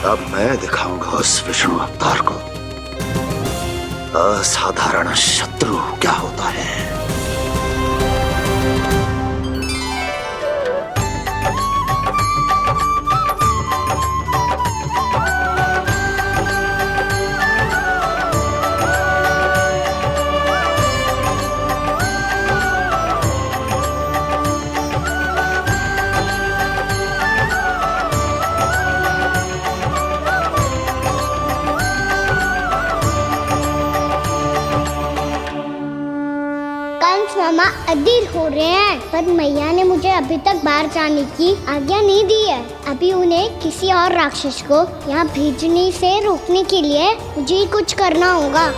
अब मैं दिखाऊंगा उस विष्णु अवतार को असाधारण शत्रु क्या होता है। कंस मामा अधीर हो रहे हैं, पर मैया ने मुझे अभी तक बाहर जाने की आज्ञा नहीं दी है। अभी उन्हें किसी और राक्षस को यहाँ भेजने से रोकने के लिए मुझे ही कुछ करना होगा।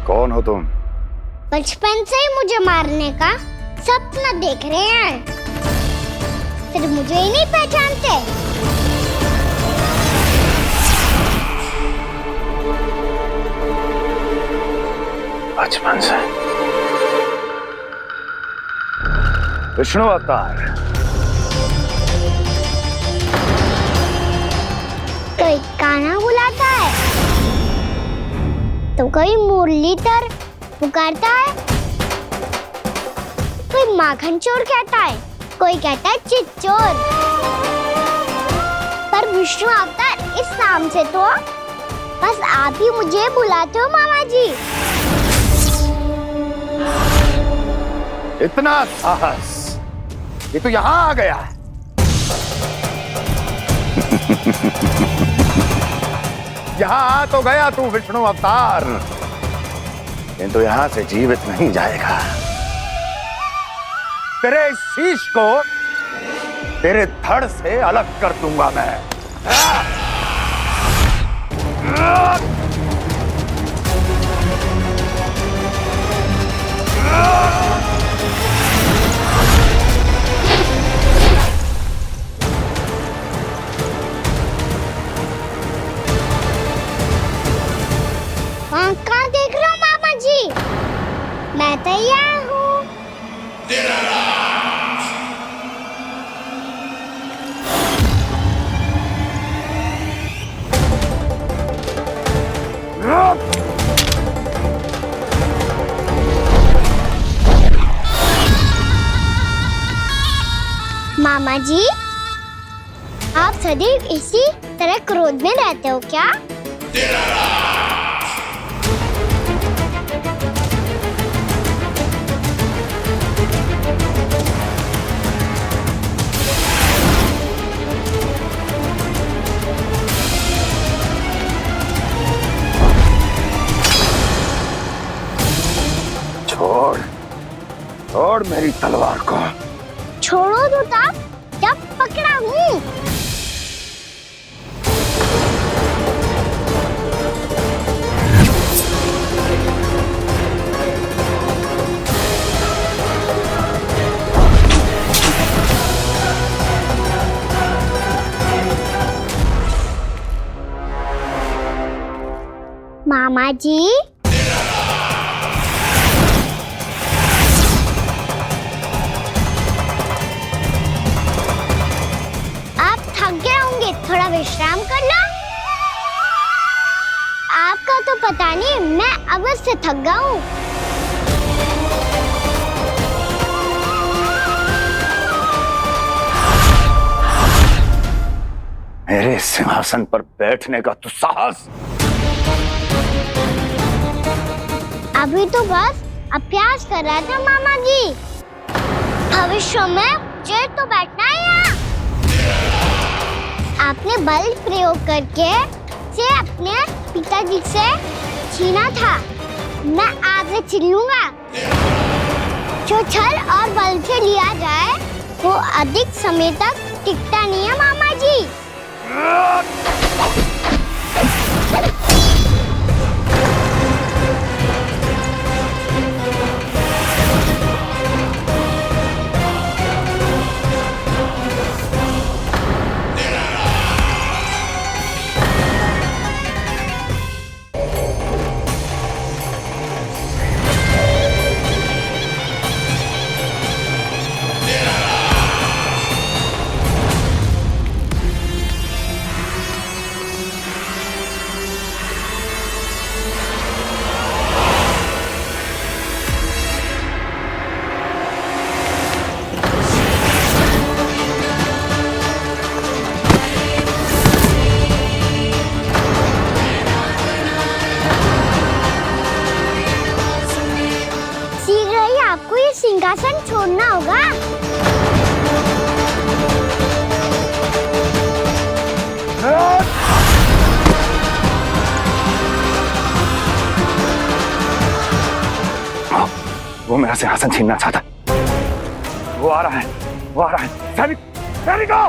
कौन हो तुम? बचपन से ही मुझे मारने का सपना देख रहे हैं, फिर मुझे ही नहीं पहचानते। बचपन से विष्णु अवतार। कोई कान्हा बुलाता है तो कोई मुरलीधर पुकारता है, कोई माखन चोर कहता है, कोई कहता है चिच्चोर। पर विष्णु अवतार इस नाम से तो बस आप ही मुझे बुलाते हो मामा जी। इतना साहस ये तो यहाँ आ गया है। यहाँ आ तो गया तू विष्णु अवतार, किंतु यहाँ से जीवित नहीं जाएगा। तेरे इस शीश को तेरे धड़ से अलग कर दूंगा मैं। कहाँ देख रहे हो मामा जी? मैं तैयार हूँ। मामा जी, आप सदैव इसी तरह क्रोध में रहते हो क्या? छोड़ छोड़ मेरी तलवार को। छोड़ो तो तब जब पकड़ा हूँ। मामा जी, थोड़ा विश्राम कर लो। आपका तो पता नहीं, मैं अवश्य थक गया हूँ। मेरे सिंहासन पर बैठने का तू साहस? अभी तो बस अभ्यास कर रहा था मामा जी। भविष्य में मुझे तो बैठना है यहाँ। आपने बल प्रयोग करके से अपने पिताजी से छीना था, मैं आपसे छीन लूंगा। जो छल और बल से लिया जाए वो अधिक समय तक टिकता नहीं है मामा जी। वो मेरा सिंहासन छीनना चाहता है। वो आ रहा है, वो आ रहा है। सैनिकों,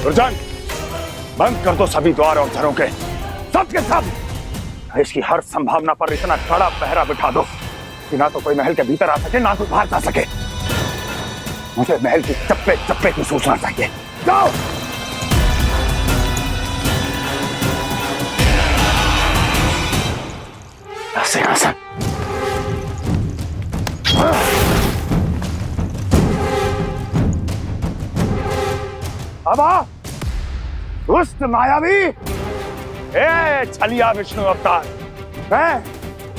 दुर्जन, बंद कर दो सभी द्वार और झरोखे, सब के सब। इसकी हर संभावना पर इतना कड़ा पहरा बिठा दो कि ना तो कोई महल के भीतर आ सके, ना कोई बाहर जा सके। मुझे महल की चप्पे चप्पे की सूचना चाहिए। जाओ। सिंहासन। अब आ, दुष्ट मायावी, ए छलिया विष्णु अवतार, मैं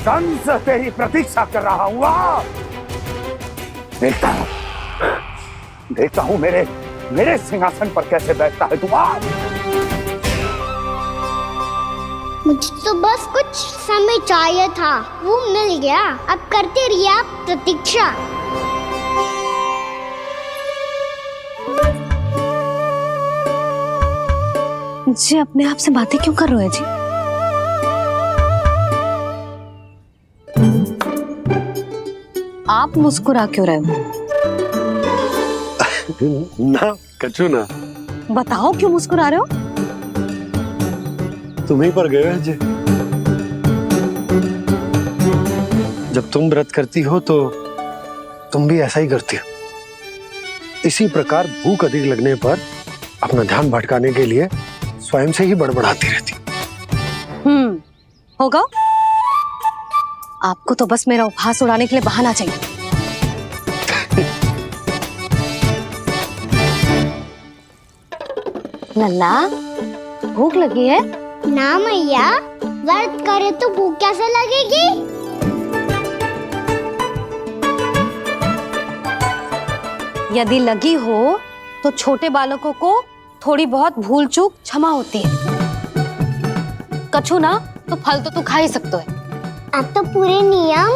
कंस तेरी प्रतीक्षा कर रहा हूँ। आ, देखता हूँ मेरे सिंहासन पर कैसे बैठता है तू। आ, मुझे तो बस कुछ समय चाहिए था, वो मिल गया। अब करते रहिए आप प्रतीक्षा। जी अपने आप से बातें क्यों कर रहे हैं जी? आप मुस्कुरा क्यों रहे हो? ना कचू ना। बताओ क्यों मुस्कुरा रहे हो? तुम्हीं पर गए हैं जी। जब तुम व्रत करती हो तो तुम भी ऐसा ही करती हो। इसी प्रकार भूख अधिक लगने पर अपना ध्यान भटकाने के लिए स्वयं से ही बड़बड़ाती रहती। होगा। आपको तो बस मेरा उपहास उड़ाने के लिए बहाना चाहिए। लल्ला, भूख लगी है? ना मैया, व्रत करे तो भूख कैसे लगेगी? यदि लगी हो तो छोटे बालकों को थोड़ी बहुत भूल चूक क्षमा होती है। कछु ना तो फल तो तू खा ही सकते है। अब तो पूरे नियम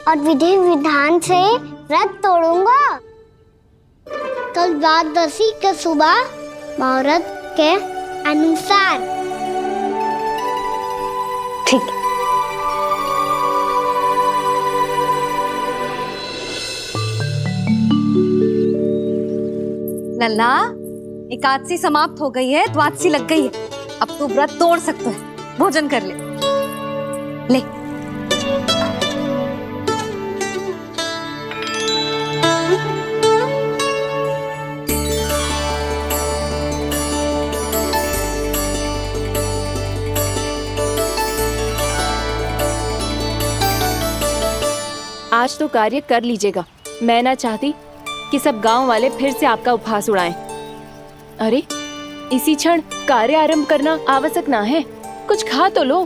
और विधि विधान से व्रत तोड़ूंगा। कल द्वादशी के सुबह मुहूर्त के अनुसार। ठीक। लल्ला, एकादशी समाप्त हो गई है, द्वादशी लग गई है। अब तू व्रत तोड़ सकते है। भोजन कर ले। ले। आज तो कार्य कर लीजिएगा। मैं ना चाहती कि सब गांव वाले फिर से आपका उपहास उड़ाएं। अरे, इसी क्षण कार्य आरंभ करना आवश्यक ना है। कुछ खा तो लो।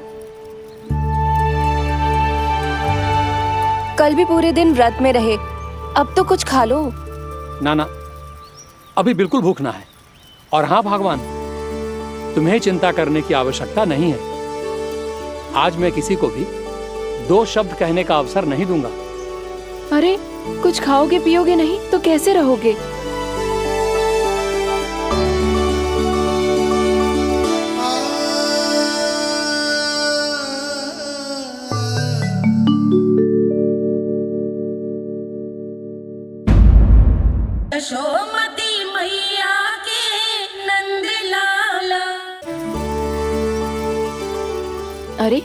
कल भी पूरे दिन व्रत में रहे, अब तो कुछ खा लो। ना, अभी बिल्कुल भूख ना है। और हाँ भगवान, तुम्हें चिंता करने की आवश्यकता नहीं है। आज मैं किसी को भी 2 शब्द कहने का अवसर नहीं दूंगा। अरे, कुछ खाओगे पियोगे नहीं तो कैसे रहोगे? यशोमती मैया के नंद लाला। अरे,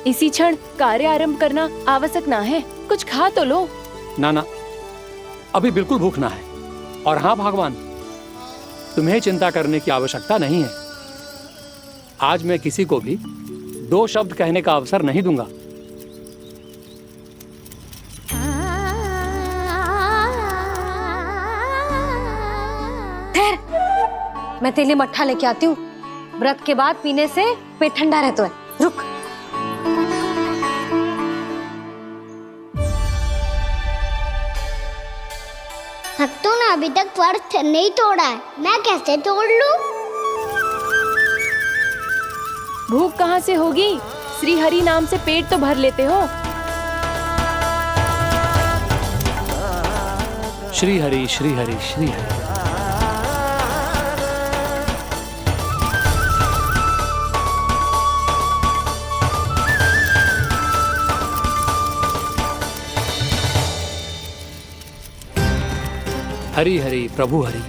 इसी क्षण कार्य आरंभ करना आवश्यक ना है। कुछ खा तो लो। ना, अभी बिल्कुल भूख ना है। और हाँ भगवान, तुम्हें चिंता करने की आवश्यकता नहीं है। आज मैं किसी को भी 2 शब्द कहने का अवसर नहीं दूंगा। मैं तेरे लिए मट्ठा लेके आती हूँ। व्रत के बाद पीने से पेट ठंडा रहता है। रुक। भक्तों ने अभी तक व्रत नहीं तोड़ा है, मैं कैसे तोड़ लूं? भूख कहाँ से होगी? श्री हरि नाम से पेट तो भर लेते हो। श्री हरि, श्री हरि, श्री हरि। हरि हरि प्रभु हरि,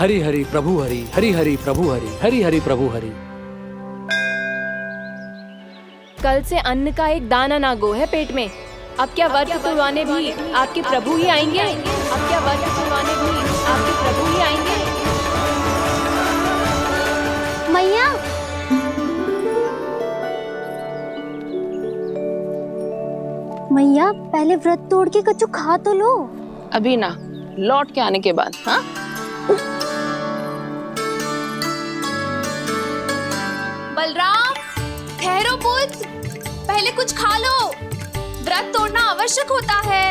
हरि हरि प्रभु हरि, हरि हरि प्रभु हरि, हरि हरि प्रभु हरि। कल से अन्न का एक दाना ना गो है पेट में। अब क्या व्रत तुलवाने भी आपके प्रभु ही आएंगे? अब क्या व्रत तुलवाने भी आपके प्रभु ही आएंगे? मैया, मैया पहले व्रत तोड़ के कच्चू खा तो लो। अभी ना, लौट के आने के बाद। हाँ, बलराम, ठहरो पुत्र, पहले कुछ खा लो। व्रत तोड़ना आवश्यक होता है।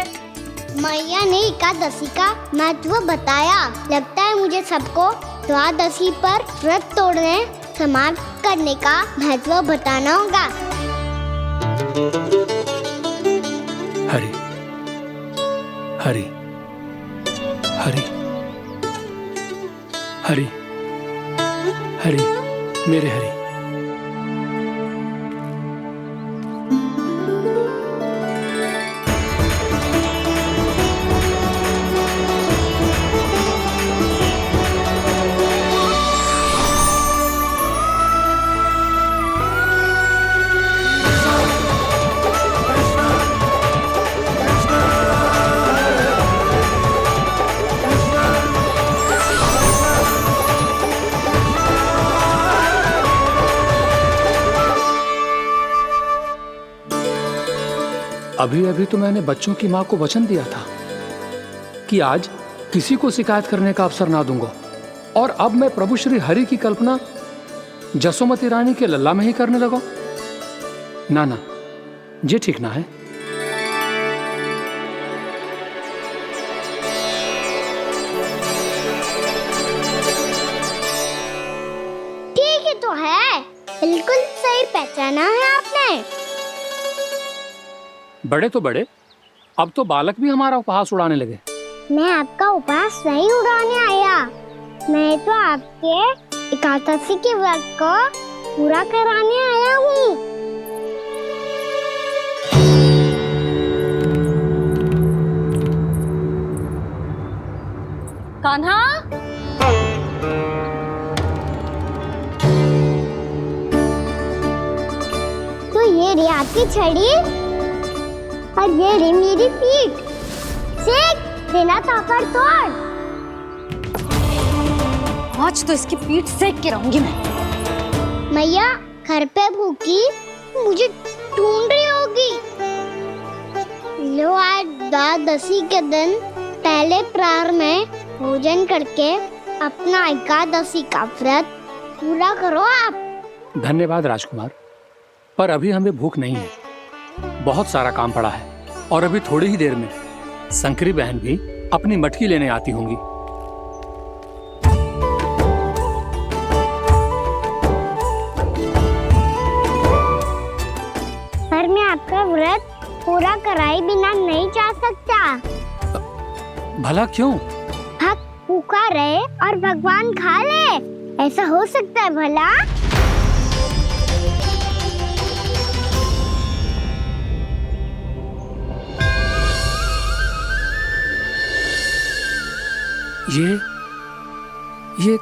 मैया ने एकादशी का महत्व बताया। लगता है मुझे सबको द्वादशी पर व्रत तोड़ने समाप्त करने का महत्व बताना होगा। हरि हरि हरि हरि हरि, मेरे हरि। अभी अभी तो मैंने बच्चों की माँ को वचन दिया था कि आज किसी को शिकायत करने का अवसर ना दूंगा, और अब मैं प्रभु श्री हरि की कल्पना जसोमती रानी के लल्ला में ही करने लगा। ना ना, ये ठीक ना है। ठीक ही तो है, बिल्कुल सही पहचाना है आपने। बड़े तो बड़े, अब तो बालक भी हमारा उपहास उड़ाने लगे। मैं आपका उपहास नहीं उड़ाने आया, मैं तो आपके एकादशी के व्रत को पूरा कराने आया हूँ। कान्हा, तो ये रे आपकी छड़ी और ये रे मेरी पीठ। सेक देना तापड़ तोड़। आज तो इसकी पीठ सेक के रहूंगी मैं। मैया घर पे भूखी मुझे ढूंढ रही होगी। लो, आज द्वादशी के दिन पहले प्रहर में भोजन करके अपना एकादशी का व्रत पूरा करो आप। धन्यवाद राजकुमार, पर अभी हमें भूख नहीं है। बहुत सारा काम पड़ा है, और अभी थोड़ी ही देर में शंकरी बहन भी अपनी मटकी लेने आती होंगी। पर मैं आपका व्रत पूरा कराए बिना नहीं जा सकता। भला क्यों? भक्त भूखा रहे और भगवान खा ले, ऐसा हो सकता है भला? ये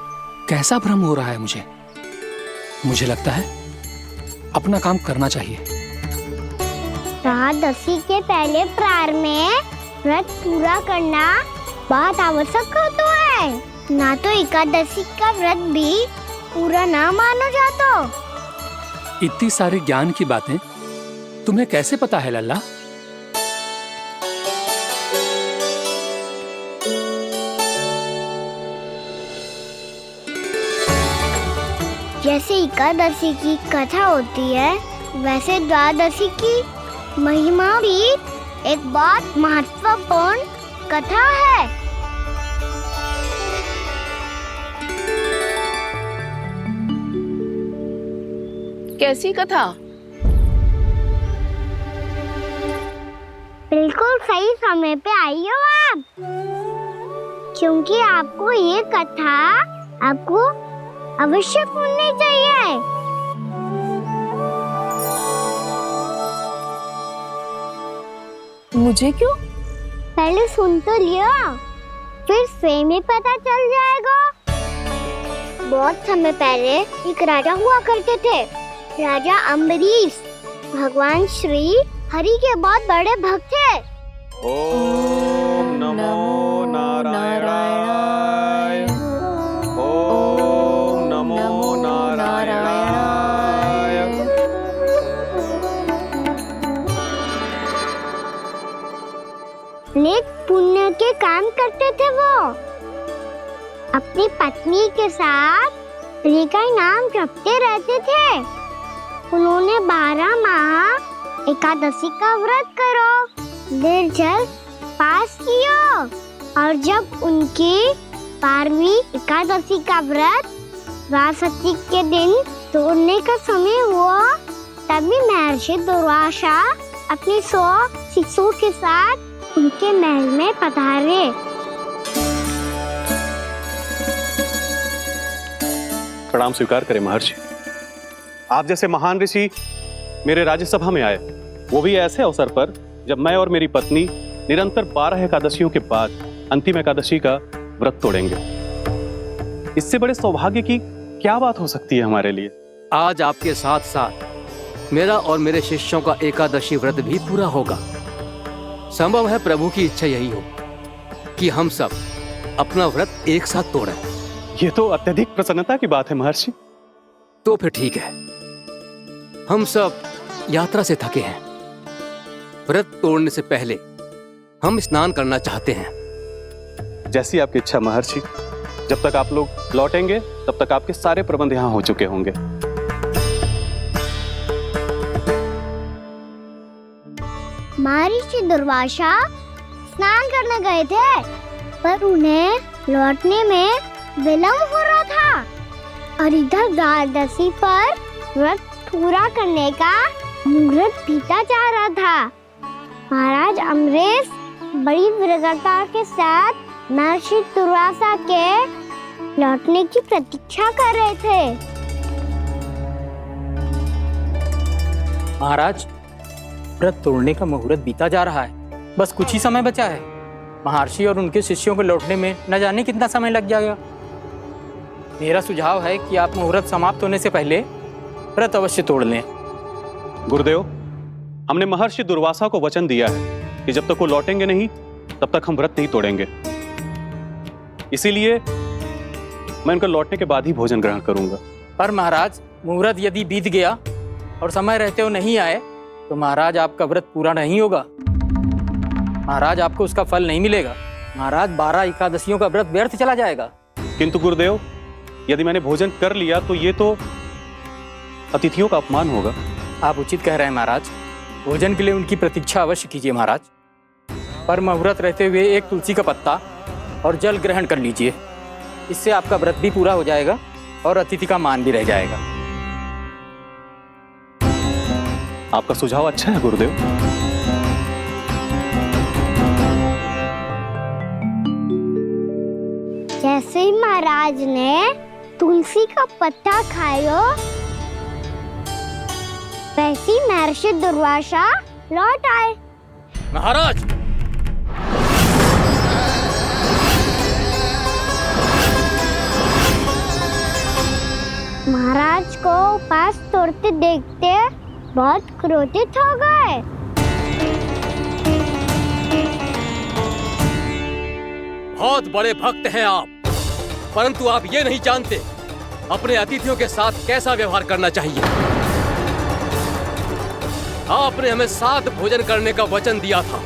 कैसा भ्रम हो रहा है मुझे लगता है अपना काम करना चाहिए। द्वादशी के पहले प्रहर में व्रत पूरा करना बहुत आवश्यक होता है। ना तो एकादशी का व्रत भी पूरा ना मानो जाता। इतनी सारी ज्ञान की बातें तुम्हें कैसे पता है लल्ला? जैसे एकादशी की कथा होती है, वैसे द्वादशी की महिमा भी एक बहुत महत्वपूर्ण कथा है। कैसी कथा? बिल्कुल सही समय पे आई हो आप, क्योंकि आपको ये कथा आपको अवश्य सुननी चाहिए। मुझे क्यों? पहले सुन तो लियो। फिर स्वयं ही पता चल जाएगा। बहुत समय पहले एक राजा हुआ करते थे, राजा अम्बरीश। भगवान श्री हरि के बहुत बड़े भक्त थे। ओम नमो नारायणाय। ओम नमो नारायणाय। नेक पुण्य के काम करते थे वो। अपनी पत्नी के साथ हरि का नाम जपते रहते थे। उन्होंने 12 माह एकादशी का व्रत करो निर्जल पास किया, और जब उनकी 12वीं एकादशी का व्रत द्वादशी के दिन तोड़ने का समय हुआ, तभी महर्षि दुर्वासा अपनी 100 शिष्यों के साथ उनके महल में पधारे। प्रणाम स्वीकार करें महर्षि। आप जैसे महान ऋषि मेरे राज्यसभा में आए, वो भी ऐसे अवसर पर जब मैं और मेरी पत्नी निरंतर 12 एकादशियों के बाद अंतिम एकादशी का व्रत तोड़ेंगे। इससे बड़े सौभाग्य की क्या बात हो सकती है हमारे लिए। आज आपके साथ साथ मेरा और मेरे शिष्यों का एकादशी व्रत भी पूरा होगा। संभव है प्रभु की इच्छा यही हो कि हम सब अपना व्रत एक साथ तोड़ें। ये तो अत्यधिक प्रसन्नता की बात है महर्षि। तो फिर ठीक है, हम सब यात्रा से थके हैं। व्रत तोड़ने से पहले हम स्नान करना चाहते हैं। जैसी आपकी इच्छा महर्षि। जब तक आप लोग लौटेंगे तब तक आपके सारे प्रबंध यहाँ हो चुके होंगे। महर्षि दुर्वासा स्नान करने गए थे, पर उन्हें लौटने में विलंब हो रहा था, और इधर द्वादशी पर व्रत पूरा करने का मुहूर्त बीता जा रहा था। महाराज अम्बरीश बड़ी विरगता के साथ महर्षि दुर्वासा के लौटने की प्रतीक्षा कर रहे थे। महाराज, व्रत तोड़ने का मुहूर्त बीता जा रहा है। बस कुछ ही समय बचा है। महर्षि और उनके शिष्यों को लौटने में न जाने कितना समय लग जाएगा। मेरा सुझाव है कि आप मुहूर्त समाप्त होने से पहले व्रत अवश्य तोड़ लें। गुरुदेव, हमने महर्षि दुर्वासा को वचन दिया है कि जब तक वो लौटेंगे नहीं तब तक हम व्रत नहीं तोड़ेंगे। इसीलिए मैं उनके लौटने के बाद ही भोजन ग्रहण करूंगा। पर महाराज, मुहूर्त यदि बीत गया और समय रहते हुए नहीं आए तो महाराज आपका व्रत पूरा नहीं होगा। महाराज, आपको उसका फल नहीं मिलेगा। महाराज, 12 एकादशियों का व्रत व्यर्थ चला जाएगा। किंतु गुरुदेव, यदि मैंने भोजन कर लिया तो ये तो अतिथियों का अपमान होगा। आप उचित कह रहे हैं महाराज। भोजन के लिए उनकी प्रतीक्षा अवश्य कीजिए महाराज। पर मुहूर्त रहते हुए एक तुलसी का पत्ता और जल ग्रहण कर लीजिए। इससे आपका व्रत भी पूरा हो जाएगा और अतिथि का मान भी रह जाएगा। आपका सुझाव अच्छा है गुरुदेव। जैसे ही महाराज ने तुलसी का पत्ता खाया, वैसे ही महर्षि दुर्वासा लौट आए। महाराज, महाराज को उपास तोड़ते देखते बहुत क्रोधित हो गए। बहुत बड़े भक्त हैं आप, परंतु आप ये नहीं जानते अपने अतिथियों के साथ कैसा व्यवहार करना चाहिए। आपने हमें साथ भोजन करने का वचन दिया था,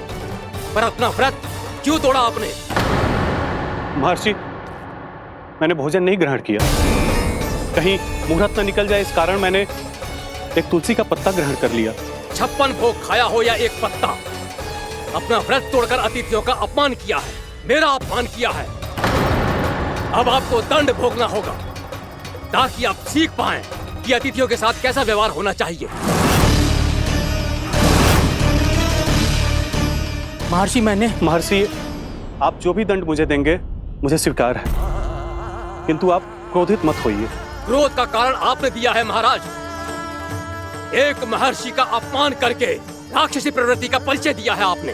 पर अपना व्रत क्यों तोड़ा आपने? महर्षि, मैंने भोजन नहीं ग्रहण किया। कहीं मुहूर्त न निकल जाए इस कारण मैंने एक तुलसी का पत्ता ग्रहण कर लिया। 56 भोग खाया हो या एक पत्ता, अपना व्रत तोड़कर अतिथियों का अपमान किया है, मेरा अपमान किया है। अब आपको दंड भोगना होगा ताकि आप सीख पाएं कि अतिथियों के साथ कैसा व्यवहार होना चाहिए। महर्षि, आप जो भी दंड मुझे देंगे मुझे स्वीकार है, किंतु आप क्रोधित मत होइए। क्रोध का कारण आपने दिया है महाराज। एक महर्षि का अपमान करके राक्षसी प्रवृत्ति का परिचय दिया है आपने।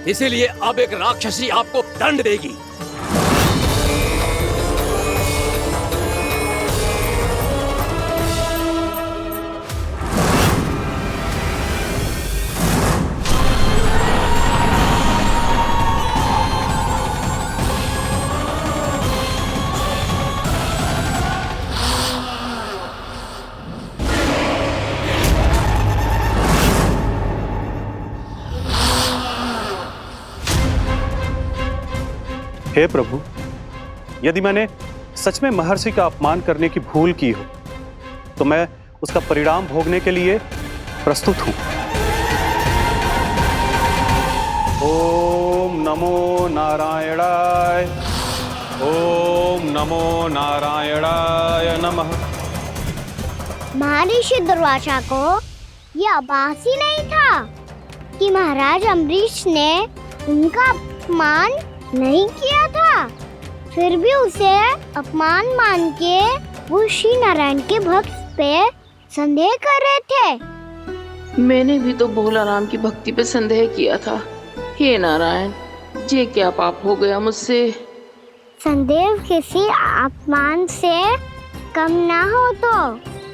इसीलिए अब एक राक्षसी आपको दंड देगी। हे प्रभु, यदि मैंने सच में महर्षि का अपमान करने की भूल की हो तो मैं उसका परिणाम भोगने के लिए प्रस्तुत हूं। ओम नमो नारायणाय, ओम नमो नारायणाय नमः। महर्षि दुर्वासा को ये आभास ही नहीं था कि महाराज अम्बरीश ने उनका अपमान नहीं किया था। फिर भी उसे अपमान मान के वो श्री नारायण के भक्त पे संदेह कर रहे थे। मैंने भी तो भोला राम की भक्ति पे संदेह किया था। हे नारायण, ये क्या पाप हो गया मुझसे। संदेह किसी अपमान से कम ना हो तो,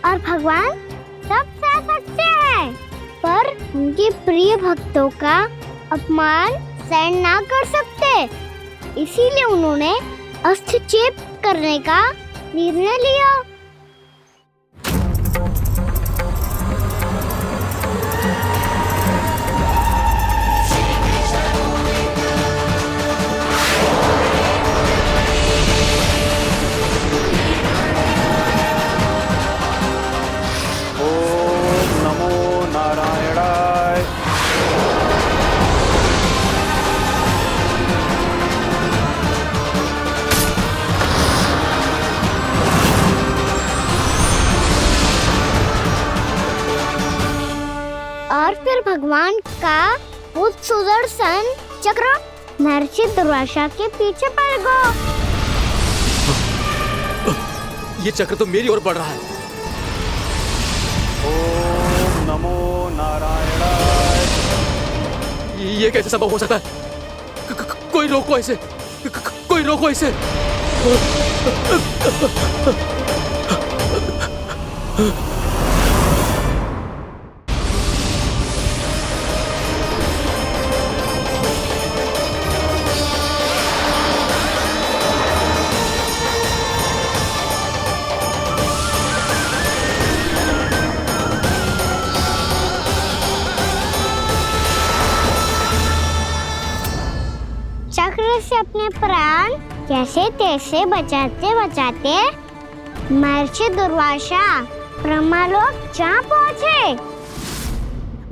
और भगवान सब सह सकते हैं, पर उनके प्रिय भक्तों का अपमान सहन ना कर सकते। इसीलिए उन्होंने अस्थिचेप करने का निर्णय लिया। ओम नमो नारायणाय। और फिर भगवान का वो सुदर्शन चक्र महर्षि दुर्वासा के पीछे पड़ गया। ये चक्र तो मेरी ओर बढ़ रहा है। ओम नमो नारायणाय। ये कैसे संभव हो सकता है? कोई रोको इसे, कोई रोको इसे। चक्र से अपने प्राण कैसे तैसे बचाते बचाते महर्षि दुर्वासा ब्रह्मलोक जा पहुँचे।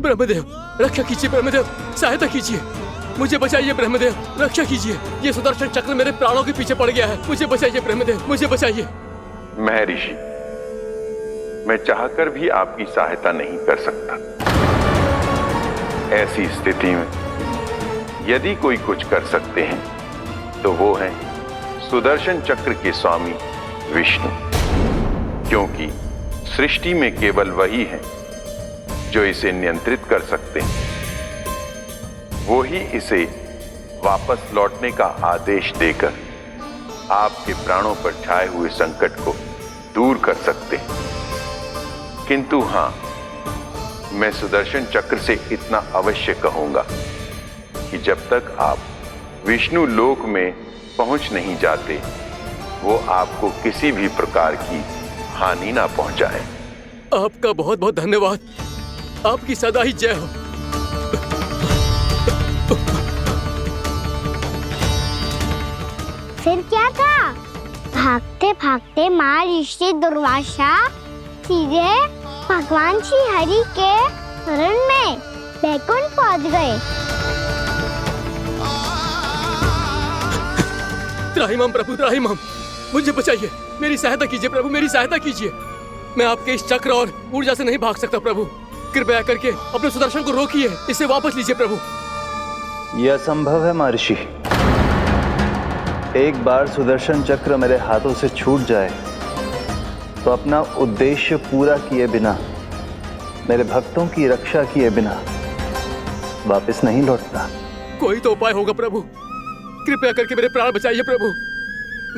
ब्रह्मदेव, रक्षा कीजिए ब्रह्मदेव, सहायता कीजिए, मुझे बचाइए ब्रह्मदेव, रक्षा कीजिए। ये सुदर्शन चक्र मेरे प्राणों के पीछे पड़ गया है, मुझे बचाइए ब्रह्मदेव, मुझे बचाइए। महर्षि, मैं चाहकर भी आपकी सहायता नहीं कर सकता। ऐसी स्थिति में यदि कोई कुछ कर सकते हैं तो वो है सुदर्शन चक्र के स्वामी विष्णु, क्योंकि सृष्टि में केवल वही है जो इसे नियंत्रित कर सकते हैं। वो ही इसे वापस लौटने का आदेश देकर आपके प्राणों पर छाए हुए संकट को दूर कर सकते हैं। किंतु हां, मैं सुदर्शन चक्र से इतना अवश्य कहूंगा कि जब तक आप विष्णु लोक में पहुंच नहीं जाते, वो आपको किसी भी प्रकार की हानि ना पहुंचाए। आपका बहुत बहुत धन्यवाद, आपकी सदा ही जय हो। फिर क्या था? भागते भागते महर्षि दुर्वासा सीधे भगवान श्री हरि के शरण में बैकुंठ पहुंच गए। त्राहिमाम प्रभु, त्राहिमाम, मुझे बचाइए, मेरी सहायता कीजिए प्रभु, मेरी सहायता कीजिए। मैं आपके इस चक्र और ऊर्जा से नहीं भाग सकता प्रभु, कृपया करके अपने सुदर्शन को रोकिए, इसे वापस लीजिए प्रभु। यह असंभव है महर्षि। एक बार सुदर्शन चक्र मेरे हाथों से छूट जाए तो अपना उद्देश्य पूरा किए बिना, मेरे भक्तों की रक्षा किए बिना वापस नहीं लौटता। कोई तो उपाय होगा प्रभु, कृपया करके मेरे प्राण बचाइए प्रभु।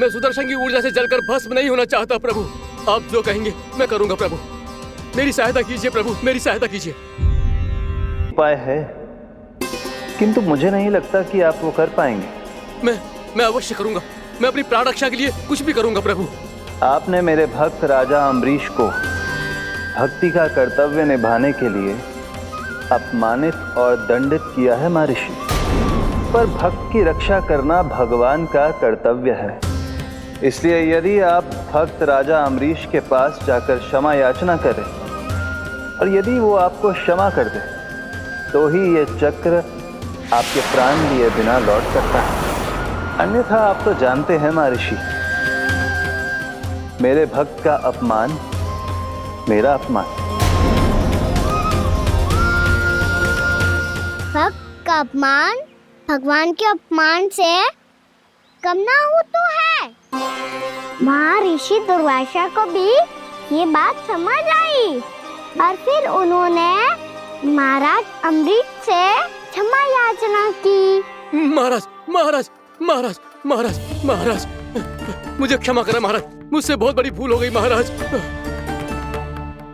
मैं सुदर्शन की ऊर्जा से जलकर भस्म नहीं होना चाहता प्रभु। आप जो कहेंगे मैं करूंगा प्रभु। मेरी सहायता कीजिए प्रभु, मेरी सहायता कीजिए। उपाय है, किंतु मुझे नहीं लगता कि आप वो कर पाएंगे। मैं अवश्य करूंगा। मैं अपनी प्राण रक्षा के लिए कुछ भी करूंगा प्रभु। आपने मेरे भक्त राजा अम्बरीश को भक्ति का कर्तव्य निभाने के लिए अपमानित और दंडित किया है महर्षि, पर भक्त की रक्षा करना भगवान का कर्तव्य है। इसलिए यदि आप भक्त राजा अम्बरीश के पास जाकर क्षमा याचना करें और यदि वो आपको क्षमा कर दे तो ही ये चक्र आपके प्राण लिए बिना लौट सकता है। अन्यथा आप तो जानते हैं महर्षि, मेरे भक्त का अपमान मेरा अपमान। भक्त का अपमान भगवान के अपमान से कम ना हो तो है। महर्षि दुर्वासा को भी ये बात समझ आई और फिर उन्होंने महाराज अम्बरीश से क्षमा याचना की। महाराज महाराज महाराज महाराज महाराज, मुझे क्षमा करें महाराज। मुझसे बहुत बड़ी भूल हो गई महाराज,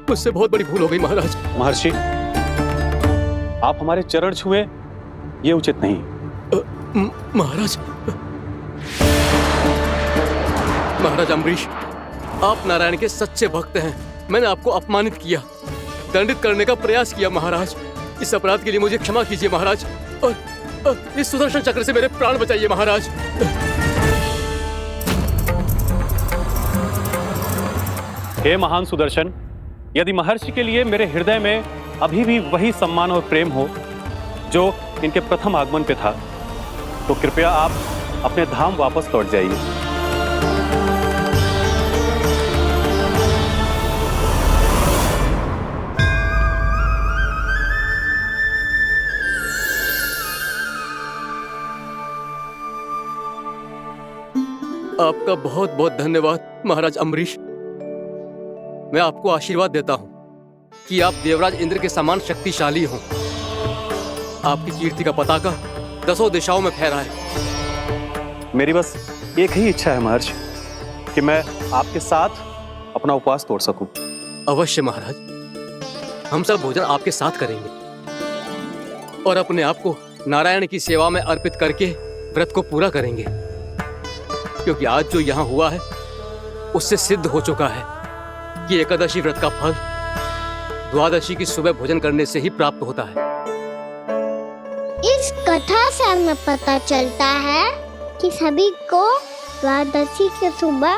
मुझसे बहुत बड़ी भूल हो गई महाराज। महर्षि, आप हमारे चरण छुए ये उचित नहीं। महाराज महाराज अम्बरीश, आप नारायण के सच्चे भक्त हैं। मैंने आपको अपमानित किया, दंडित करने का प्रयास किया महाराज। इस अपराध के लिए मुझे क्षमा कीजिए महाराज, और इस सुदर्शन चक्र से मेरे प्राण बचाइए महाराज। हे महान सुदर्शन, यदि महर्षि के लिए मेरे हृदय में अभी भी वही सम्मान और प्रेम हो जो इनके प्रथम आगमन पे था, तो कृपया आप अपने धाम वापस लौट जाइए। आपका बहुत बहुत धन्यवाद महाराज अम्बरीश। मैं आपको आशीर्वाद देता हूं कि आप देवराज इंद्र के समान शक्तिशाली हों। आपकी कीर्ति का पताका 10 दिशाओं में फहराए। मेरी बस एक ही इच्छा है महर्षि, कि मैं आपके साथ अपना उपवास तोड़ सकूं। अवश्य महाराज, हम सब भोजन आपके साथ करेंगे और अपने आप को नारायण की सेवा में अर्पित करके व्रत को पूरा करेंगे, क्योंकि आज जो यहाँ हुआ है उससे सिद्ध हो चुका है कि एकादशी व्रत का फल द्वादशी की सुबह भोजन करने से ही प्राप्त होता है। इस कथा से हमें पता चलता है कि सभी को द्वादशी के सुबह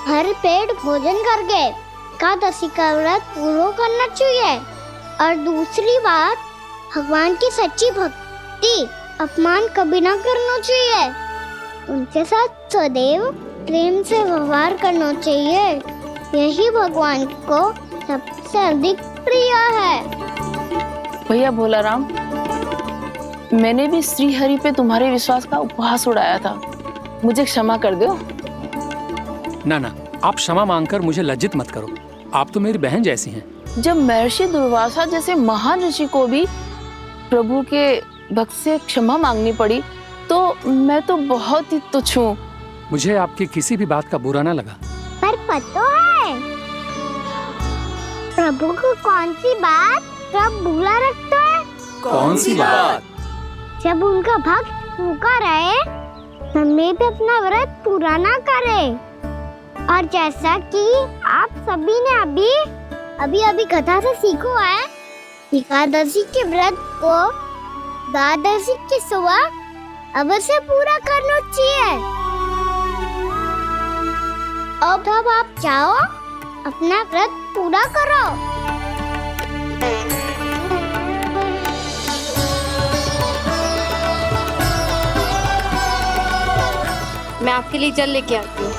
भर पेट भोजन करके एकादशी का व्रत पूरा करना चाहिए। और दूसरी बात, भगवान की सच्ची भक्ति अपमान कभी ना करना चाहिए। उनके साथ सदैव प्रेम से व्यवहार करना चाहिए। यही भगवान को सबसे अधिक प्रिय है। भैया भोला राम, मैंने भी श्री हरि पे तुम्हारे विश्वास का उपहास उड़ाया था, मुझे क्षमा कर दो। ना ना, आप क्षमा मांगकर मुझे लज्जित मत करो। आप तो मेरी बहन जैसी हैं। जब महर्षि दुर्वासा जैसे महान ऋषि को भी प्रभु के भक्त से क्षमा मांगनी पड़ी, तो मैं तो बहुत ही तुच्छ हूँ। मुझे आपकी किसी भी बात का बुरा ना लगा। पर पता है प्रभु को कौन सी बात सब भूला रखता है? कौन सी बात? जब उनका भक्त भूखा रहे, समय पे अपना व्रत पूरा ना करे। और जैसा कि आप सभी ने अभी कथा से सीखो है, एकादशी के व्रत को द्वादशी की सुबह अवश्य पूरा करना चाहिए। अब आप जाओ, अपना व्रत पूरा करो। मैं आपके लिए जल लेके आती हूँ।